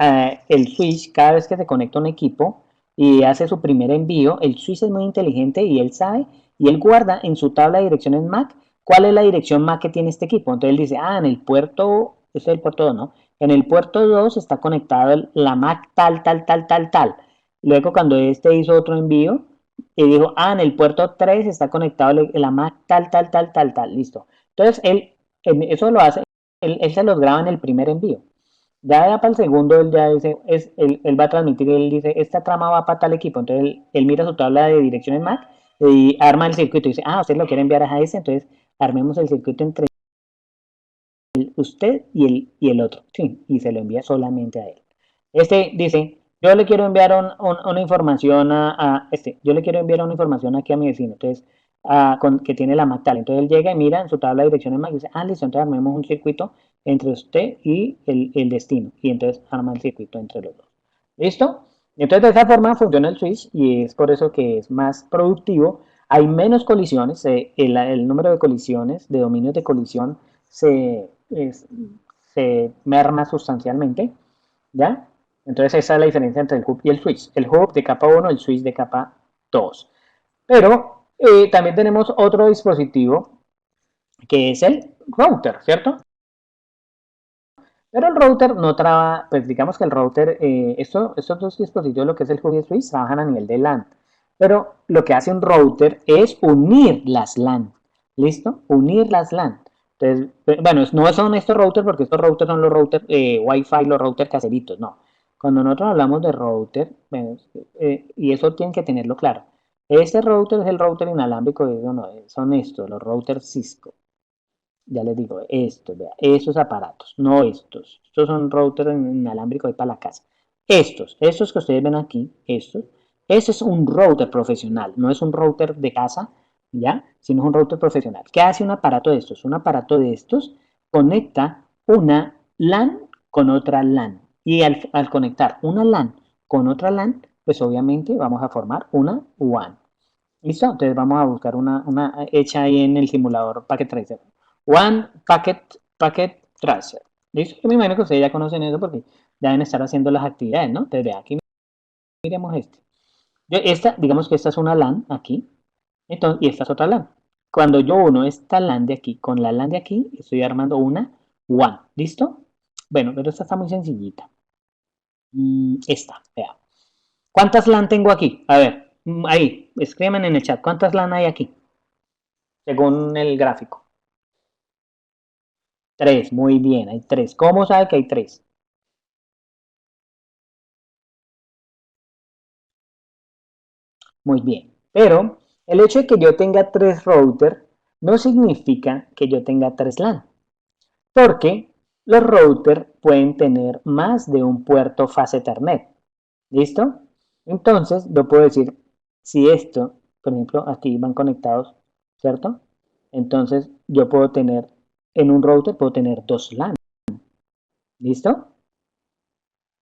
el switch, cada vez que se conecta a un equipo y hace su primer envío, el switch es muy inteligente y él sabe y él guarda en su tabla de direcciones MAC cuál es la dirección MAC que tiene este equipo. Entonces él dice, en el puerto, este es el puerto 2, ¿no? En el puerto 2 está conectado la MAC tal, tal, tal, tal, tal. Luego cuando este hizo otro envío, y dijo, en el puerto 3 está conectado la MAC tal, tal, tal, tal, tal, listo. Entonces, eso lo hace, él se los graba en el primer envío. Ya para el segundo, él ya dice, él va a transmitir, él dice, esta trama va para tal equipo. Entonces, él mira su tabla de direcciones MAC y arma el circuito y dice, usted lo quiere enviar a ese, entonces armemos el circuito entre usted y el otro. Sí, y se lo envía solamente a él. Este dice, Yo le quiero enviar una información yo le quiero enviar una información aquí a mi vecino, entonces, que tiene la MAC tal. Entonces él llega y mira en su tabla de direcciones MAC y dice, listo, entonces armemos un circuito entre usted y el destino. Y entonces arma el circuito entre los dos. ¿Listo? Entonces de esa forma funciona el switch y es por eso que es más productivo. Hay menos colisiones, el número de colisiones, de dominios de colisión se merma sustancialmente, ¿ya? Entonces esa es la diferencia entre el hub y el switch. El hub de capa 1, el switch de capa 2. Pero también tenemos otro dispositivo que es el router, ¿cierto? Pero el router no trabaja, pues digamos que el router, estos dos dispositivos, lo que es el hub y el switch, trabajan a nivel de LAN. Pero lo que hace un router es unir las LAN. ¿Listo? Unir las LAN. Entonces, bueno, no son estos routers porque estos routers son los routers Wi-Fi, los routers caseritos, no. Cuando nosotros hablamos de router, bueno, y eso tienen que tenerlo claro. Este router es el router inalámbrico, no, son estos, los routers Cisco. Ya les digo, estos, vea, esos aparatos, no estos. Estos son routers inalámbricos ahí para la casa. Estos que ustedes ven aquí, ese es un router profesional, no es un router de casa, ¿ya? Sino es un router profesional. ¿Qué hace un aparato de estos? Un aparato de estos conecta una LAN con otra LAN. Y al conectar una LAN con otra LAN, pues obviamente vamos a formar una WAN. ¿Listo? Entonces vamos a buscar una hecha ahí en el simulador Packet Tracer. One Packet Tracer. ¿Listo? Yo me imagino que ustedes ya conocen eso porque ya deben estar haciendo las actividades, ¿no? Entonces, aquí miremos este. Digamos que esta es una LAN aquí, entonces, y esta es otra LAN. Cuando yo uno esta LAN de aquí con la LAN de aquí, estoy armando una WAN. ¿Listo? Bueno, pero esta está muy sencillita. Esta, vea. ¿Cuántas LAN tengo aquí? A ver, ahí, escriban en el chat. ¿Cuántas LAN hay aquí? Según el gráfico. Tres, muy bien, hay tres. ¿Cómo sabe que hay tres? Muy bien. Pero el hecho de que yo tenga tres routers no significa que yo tenga tres LAN. Porque los routers pueden tener más de un puerto fase Ethernet. ¿Listo? Entonces, yo puedo decir, si esto, por ejemplo, aquí van conectados, ¿cierto? Entonces, yo puedo tener, en un router puedo tener dos LAN. ¿Listo?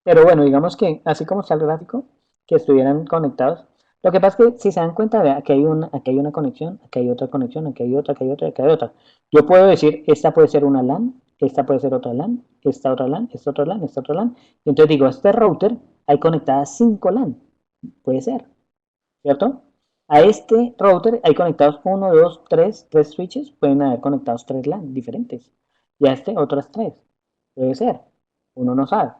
Pero bueno, digamos que así como está el gráfico, que estuvieran conectados. Lo que pasa es que si se dan cuenta, vea, aquí hay una conexión, aquí hay otra conexión, aquí hay otra, aquí hay otra, aquí hay otra. Yo puedo decir, esta puede ser una LAN, esta puede ser otra LAN, esta otra LAN, esta otra LAN, esta otra LAN. Y entonces digo, a este router hay conectadas 5 LAN. Puede ser, ¿cierto? A este router hay conectados uno, 2, 3 switches, pueden haber conectados 3 LAN diferentes. Y a este otras 3. Puede ser, uno no sabe.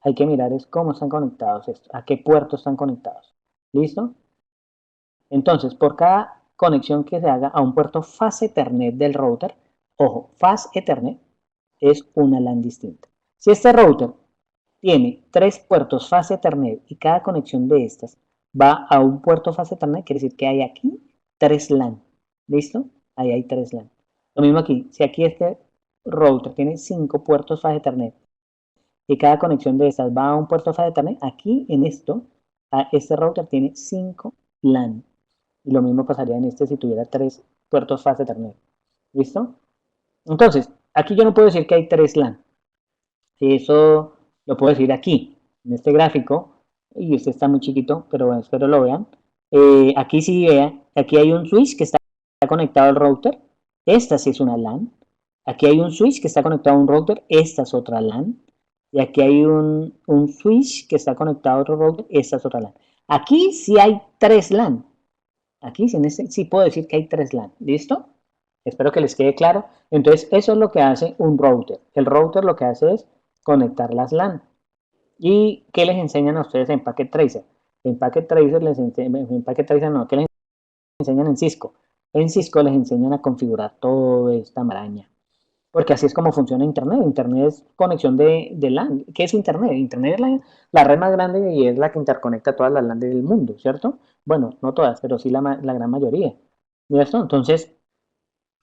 Hay que mirar es cómo están conectados estos, a qué puertos están conectados. ¿Listo? Entonces, por cada conexión que se haga a un puerto fase Ethernet del router, ojo, fase Ethernet es una LAN distinta. Si este router tiene 3 puertos fase Ethernet y cada conexión de estas va a un puerto fase Ethernet, quiere decir que hay aquí 3 LAN. ¿Listo? Ahí hay 3 LAN. Lo mismo aquí, si aquí este router tiene 5 puertos fase Ethernet y cada conexión de estas va a un puerto fase Ethernet, aquí en esto, este router tiene 5 LAN. Y lo mismo pasaría en este si tuviera 3 puertos fase Ethernet. ¿Listo? Entonces, aquí yo no puedo decir que hay 3 LAN. Eso lo puedo decir aquí, en este gráfico, y este está muy chiquito, pero bueno, espero lo vean. Aquí sí vean, aquí hay un switch que está conectado al router, esta sí es una LAN. Aquí hay un switch que está conectado a un router, esta es otra LAN. Y aquí hay un switch que está conectado a otro router, esta es otra LAN. Aquí sí hay 3 LAN. Aquí sí, en este, sí puedo decir que hay 3 LAN. ¿Listo? Espero que les quede claro. Entonces, eso es lo que hace un router. El router lo que hace es conectar las LAN. ¿Y qué les enseñan a ustedes en Packet Tracer? En Packet Tracer en Packet Tracer no, ¿qué les enseñan en Cisco? En Cisco les enseñan a configurar toda esta maraña. Porque así es como funciona Internet. Internet es conexión de LAN. ¿Qué es Internet? Internet es la red más grande y es la que interconecta todas las LAN del mundo, ¿cierto? Bueno, no todas, pero sí la gran mayoría. ¿Listo? Entonces,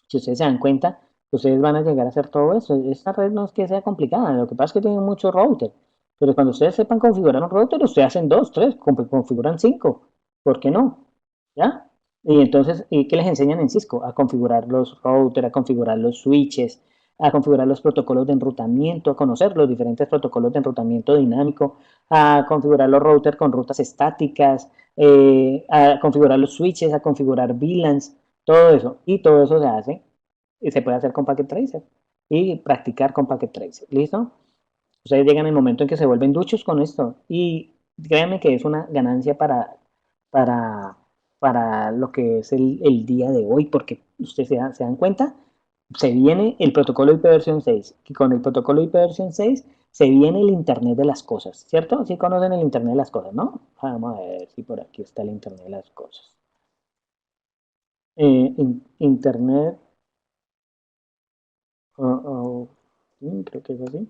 si ustedes se dan cuenta, ustedes van a llegar a hacer todo eso. Esta red no es que sea complicada, lo que pasa es que tiene muchos routers. Pero cuando ustedes sepan configurar un router, ustedes hacen dos, tres, configuran cinco. ¿Por qué no? ¿Ya? Y entonces, ¿y qué les enseñan en Cisco? A configurar los routers, a configurar los switches, a configurar los protocolos de enrutamiento, a conocer los diferentes protocolos de enrutamiento dinámico, a configurar los routers con rutas estáticas, a configurar los switches, a configurar VLANs, todo eso. Y todo eso se hace y se puede hacer con Packet Tracer y practicar con Packet Tracer. ¿Listo? Ustedes llegan el momento en que se vuelven duchos con esto y créanme que es una ganancia para, para lo que es el día de hoy, porque ustedes se dan cuenta, se viene el protocolo IP versión 6 y con el protocolo IP versión 6 se viene el Internet de las cosas, ¿cierto? Sí conocen el Internet de las cosas, ¿no? Vamos a ver si por aquí está el Internet de las cosas. Internet, creo que es así.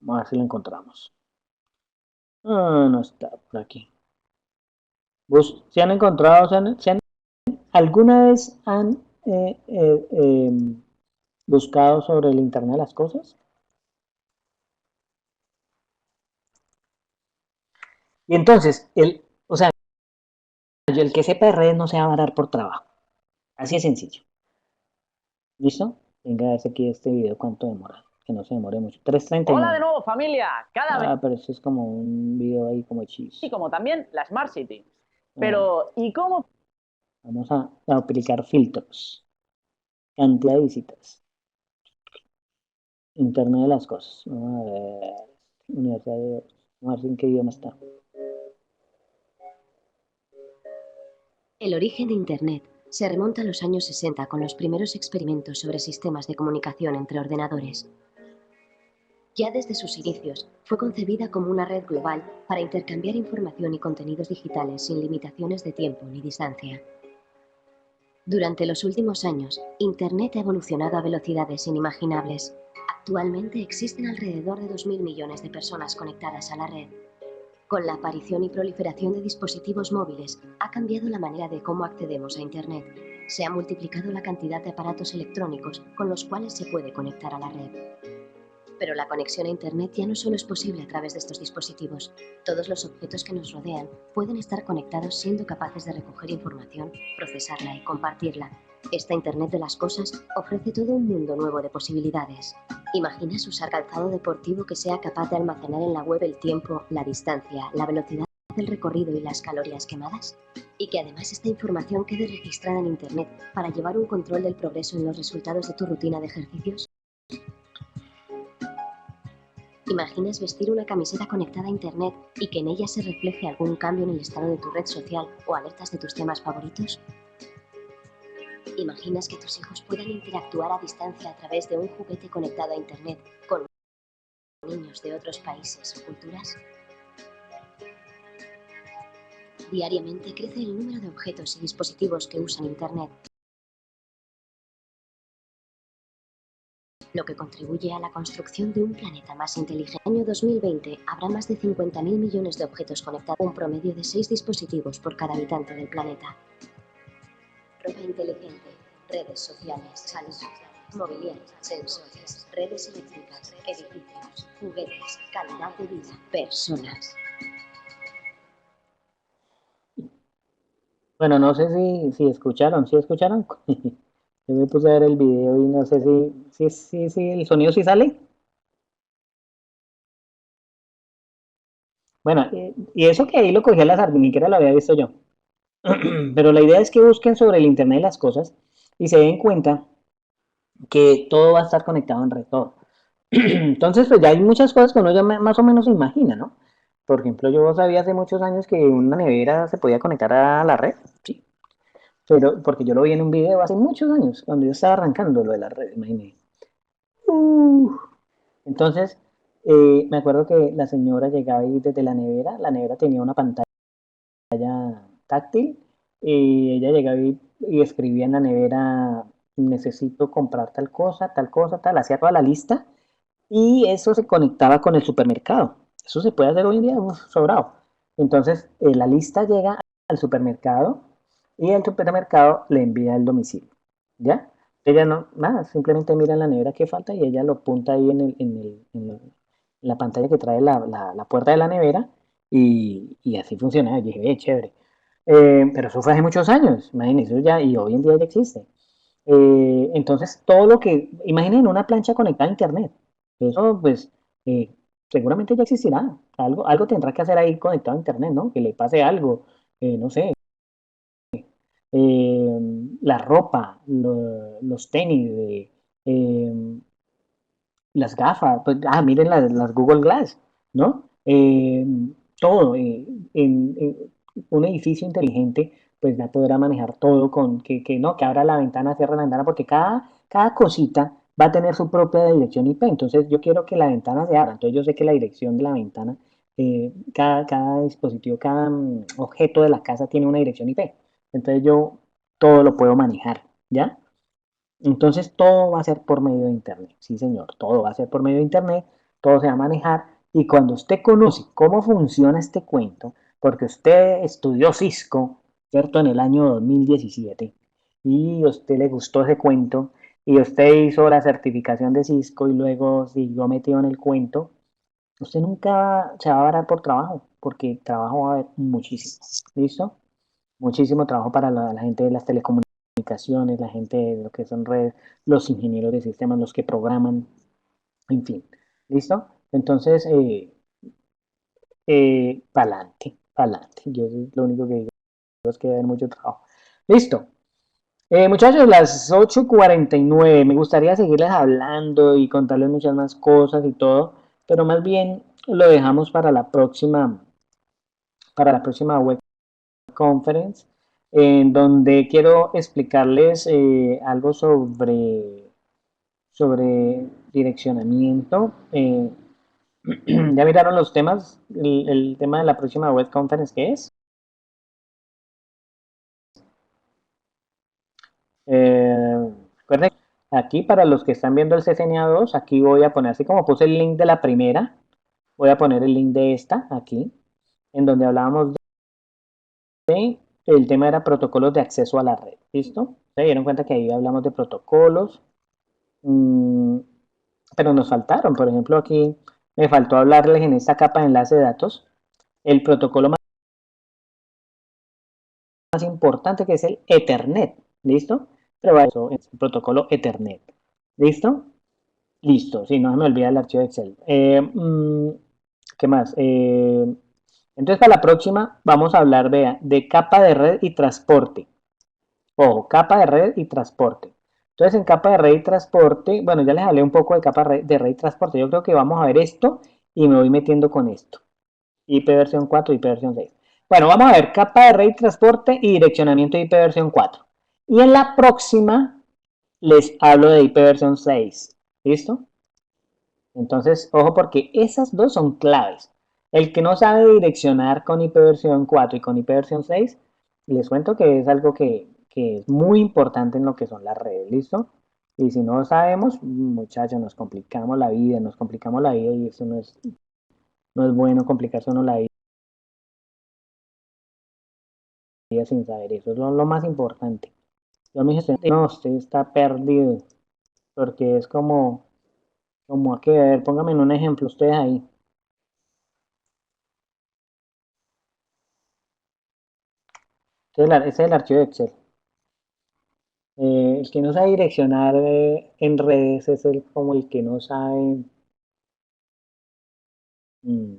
Vamos a ver si lo encontramos. No está por aquí. ¿Se han encontrado, alguna vez han buscado sobre el Internet de las cosas? Y entonces, o sea, el que sepa de redes no se va a varar por trabajo. Así de sencillo. ¿Listo? Venga a ver si aquí este video cuánto demora. Que no se demore mucho. 3:39. Hola de nuevo, familia. Cada vez. Pero eso es como un video ahí como chis. Y como también la Smart City. Pero, ¿y cómo? Vamos a aplicar filtros. Cantidad de visitas. Internet de las cosas. Vamos a ver. Universidad de... Vamos a ver en qué idioma está. El origen de Internet se remonta a los años 60 con los primeros experimentos sobre sistemas de comunicación entre ordenadores. Ya desde sus inicios fue concebida como una red global para intercambiar información y contenidos digitales sin limitaciones de tiempo ni distancia. Durante los últimos años, Internet ha evolucionado a velocidades inimaginables. Actualmente existen alrededor de 2.000 millones de personas conectadas a la red. Con la aparición y proliferación de dispositivos móviles, ha cambiado la manera de cómo accedemos a Internet. Se ha multiplicado la cantidad de aparatos electrónicos con los cuales se puede conectar a la red. Pero la conexión a Internet ya no solo es posible a través de estos dispositivos. Todos los objetos que nos rodean pueden estar conectados siendo capaces de recoger información, procesarla y compartirla. Esta Internet de las cosas ofrece todo un mundo nuevo de posibilidades. ¿Imaginas usar calzado deportivo que sea capaz de almacenar en la web el tiempo, la distancia, la velocidad del recorrido y las calorías quemadas? Y que además esta información quede registrada en Internet para llevar un control del progreso en los resultados de tu rutina de ejercicios. ¿Imaginas vestir una camiseta conectada a Internet y que en ella se refleje algún cambio en el estado de tu red social o alertas de tus temas favoritos? ¿Imaginas que tus hijos puedan interactuar a distancia a través de un juguete conectado a Internet con niños de otros países o culturas? Diariamente crece el número de objetos y dispositivos que usan Internet, lo que contribuye a la construcción de un planeta más inteligente. En el año 2020 habrá más de 50.000 millones de objetos conectados, un promedio de 6 dispositivos por cada habitante del planeta. Ropa inteligente, redes sociales, salud, mobiliario, sensores, redes eléctricas, edificios, juguetes, calidad de vida, personas. Bueno, no sé si escucharon, ¿sí escucharon? Yo me puse a ver el video y no sé si el sonido sí sale. Bueno, y eso que ahí lo cogí a la sardina, ni siquiera lo había visto yo. Pero la idea es que busquen sobre el Internet de las cosas y se den cuenta que todo va a estar conectado en red, todo. Entonces, pues ya hay muchas cosas que uno ya más o menos se imagina, ¿no? Por ejemplo, yo sabía hace muchos años que una nevera se podía conectar a la red, sí, pero porque yo lo vi en un video hace muchos años, cuando yo estaba arrancando lo de la red, imagínate. Entonces, me acuerdo que la señora llegaba ahí desde la nevera tenía una pantalla táctil y ella llegaba y escribía en la nevera, necesito comprar tal cosa, tal, hacía toda la lista y eso se conectaba con el supermercado. Eso se puede hacer hoy en día, sobrado. Entonces, la lista llega al supermercado y el supermercado le envía el domicilio. ¿Ya? Ella no, nada, simplemente mira en la nevera qué falta y ella lo apunta ahí la pantalla que trae la puerta de la nevera y así funcionaba. Yo dije, chévere. Pero eso fue hace muchos años, imagínense, eso ya, y hoy en día ya existe. Entonces, todo lo que, imaginen una plancha conectada a internet, eso pues eh, seguramente ya existirá, algo tendrá que hacer ahí conectado a internet, ¿no? Que le pase algo, no sé, la ropa, los tenis, las gafas, pues, miren las Google Glass, ¿no? Todo, un edificio inteligente, pues ya podrá manejar todo con que no, que abra la ventana, cierra la ventana, porque cada cosita va a tener su propia dirección IP. Entonces yo quiero que la ventana se abra, entonces yo sé que la dirección de la ventana, cada dispositivo, cada objeto de la casa tiene una dirección IP. Entonces yo todo lo puedo manejar, ¿ya? Entonces todo va a ser por medio de Internet. Sí, señor, todo va a ser por medio de Internet, todo se va a manejar. Y cuando usted conoce cómo funciona este cuento, porque usted estudió Cisco, ¿cierto? En el año 2017, y a usted le gustó ese cuento, y usted hizo la certificación de Cisco y luego siguió metido en el cuento, usted nunca se va a varar por trabajo, porque trabajo va a haber muchísimo. ¿Listo? Muchísimo trabajo para la gente de las telecomunicaciones, la gente de lo que son redes, los ingenieros de sistemas, los que programan, en fin. ¿Listo? Entonces, pa'lante, pa'lante. Yo lo único que digo es que va a haber mucho trabajo. Listo. Muchachos, las 8:49. Me gustaría seguirles hablando y contarles muchas más cosas y todo, pero más bien lo dejamos para la próxima web conference, en donde quiero explicarles algo sobre direccionamiento. ¿Ya miraron los temas? El tema de la próxima web conference, ¿qué es? Recuerden, aquí para los que están viendo el CCNA 2, aquí voy a poner, así como puse el link de la primera, voy a poner el link de esta, aquí, en donde hablábamos de, el tema era protocolos de acceso a la red, ¿listo? Se dieron cuenta que ahí hablamos de protocolos, pero nos faltaron, por ejemplo, aquí me faltó hablarles en esta capa de enlace de datos, el protocolo más importante que es el Ethernet, ¿listo? Pero eso es el protocolo Ethernet, ¿listo? Listo, sí, no se me olvida el archivo de Excel. ¿Qué más? Entonces, para la próxima vamos a hablar de capa de red y transporte. Ojo, capa de red y transporte. Entonces, en capa de red y transporte, bueno, ya les hablé un poco de capa de red y transporte. Yo creo que vamos a ver esto y me voy metiendo con esto. IP versión 4, IP versión 6. Bueno, vamos a ver capa de red y transporte y direccionamiento de IP versión 4. Y en la próxima les hablo de IP versión 6. ¿Listo? Entonces, ojo porque esas dos son claves. El que no sabe direccionar con IP versión 4 y con IP versión 6, les cuento que es algo que es muy importante en lo que son las redes, ¿listo? Y si no sabemos, muchachos, nos complicamos la vida y eso no es bueno complicarse uno la vida sin saber. Eso es lo más importante. Yo me dije, no, usted está perdido, porque es como aquí, a ver, póngame en un ejemplo ustedes ahí. Ese es el archivo de Excel. El que no sabe direccionar en redes es como el que no sabe. mm,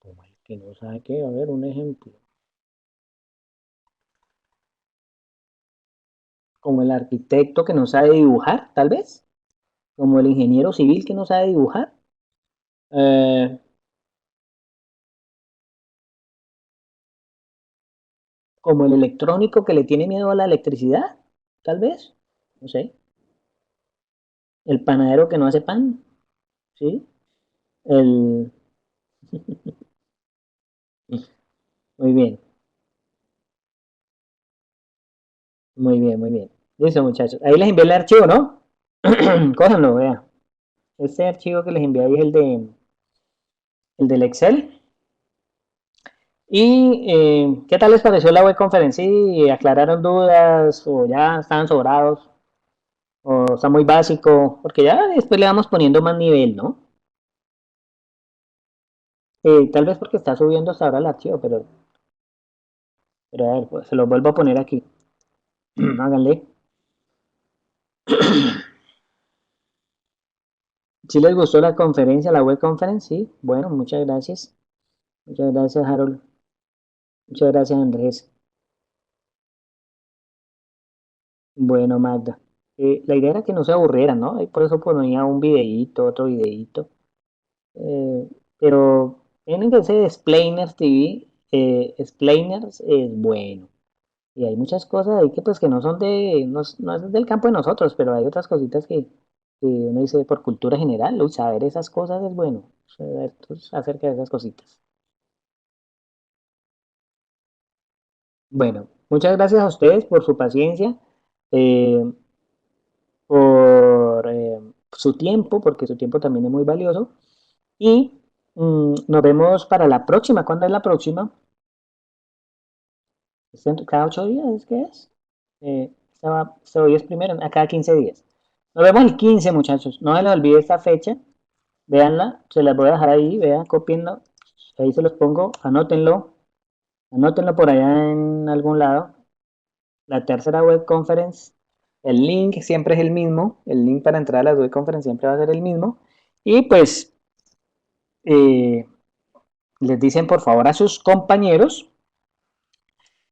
Como el que no sabe qué. A ver, un ejemplo. Como el arquitecto que no sabe dibujar, tal vez. Como el ingeniero civil que no sabe dibujar. eh, Como el electrónico que le tiene miedo a la electricidad, tal vez. No sé. El panadero que no hace pan. ¿Sí? El... Muy bien, muy bien, muy bien. Listo, muchachos. Ahí les envié el archivo, ¿no? Cójanlo, vea. Este archivo que les envié ahí es el del Excel. ¿Y qué tal les pareció la web conferencia? ¿Sí? ¿Aclararon dudas o ya estaban sobrados? O está muy básico, porque ya después le vamos poniendo más nivel, ¿no? Tal vez porque está subiendo hasta ahora el archivo, pero a ver, pues se lo vuelvo a poner aquí. Háganle. Si les gustó la conferencia, la web conference, sí. Bueno, muchas gracias. Muchas gracias, Harold. Muchas gracias, Andrés. Bueno, Magda. La idea era que no se aburrieran, ¿no? Y por eso ponía un videíto, otro videíto. Eh, pero tienen que ser Explainers TV. Explainers es bueno. Y hay muchas cosas ahí que pues que no son no es del campo de nosotros, pero hay otras cositas que uno dice por cultura general, uy, saber esas cosas es bueno, saber pues, acerca de esas cositas. Bueno, muchas gracias a ustedes por su paciencia, eh, por su tiempo, porque su tiempo también es muy valioso. Y nos vemos para la próxima. ¿Cuándo es la próxima? ¿Cada 8 días es que es? Hoy es primero, a cada 15 días. Nos vemos el 15, muchachos. No se les olvide esta fecha. Véanla, se las voy a dejar ahí, vean, copienlo. Ahí se los pongo, anótenlo. Anótenlo por allá en algún lado. La tercera web conference. El link siempre es el mismo. El link para entrar a la web conference siempre va a ser el mismo. Y pues les dicen por favor a sus compañeros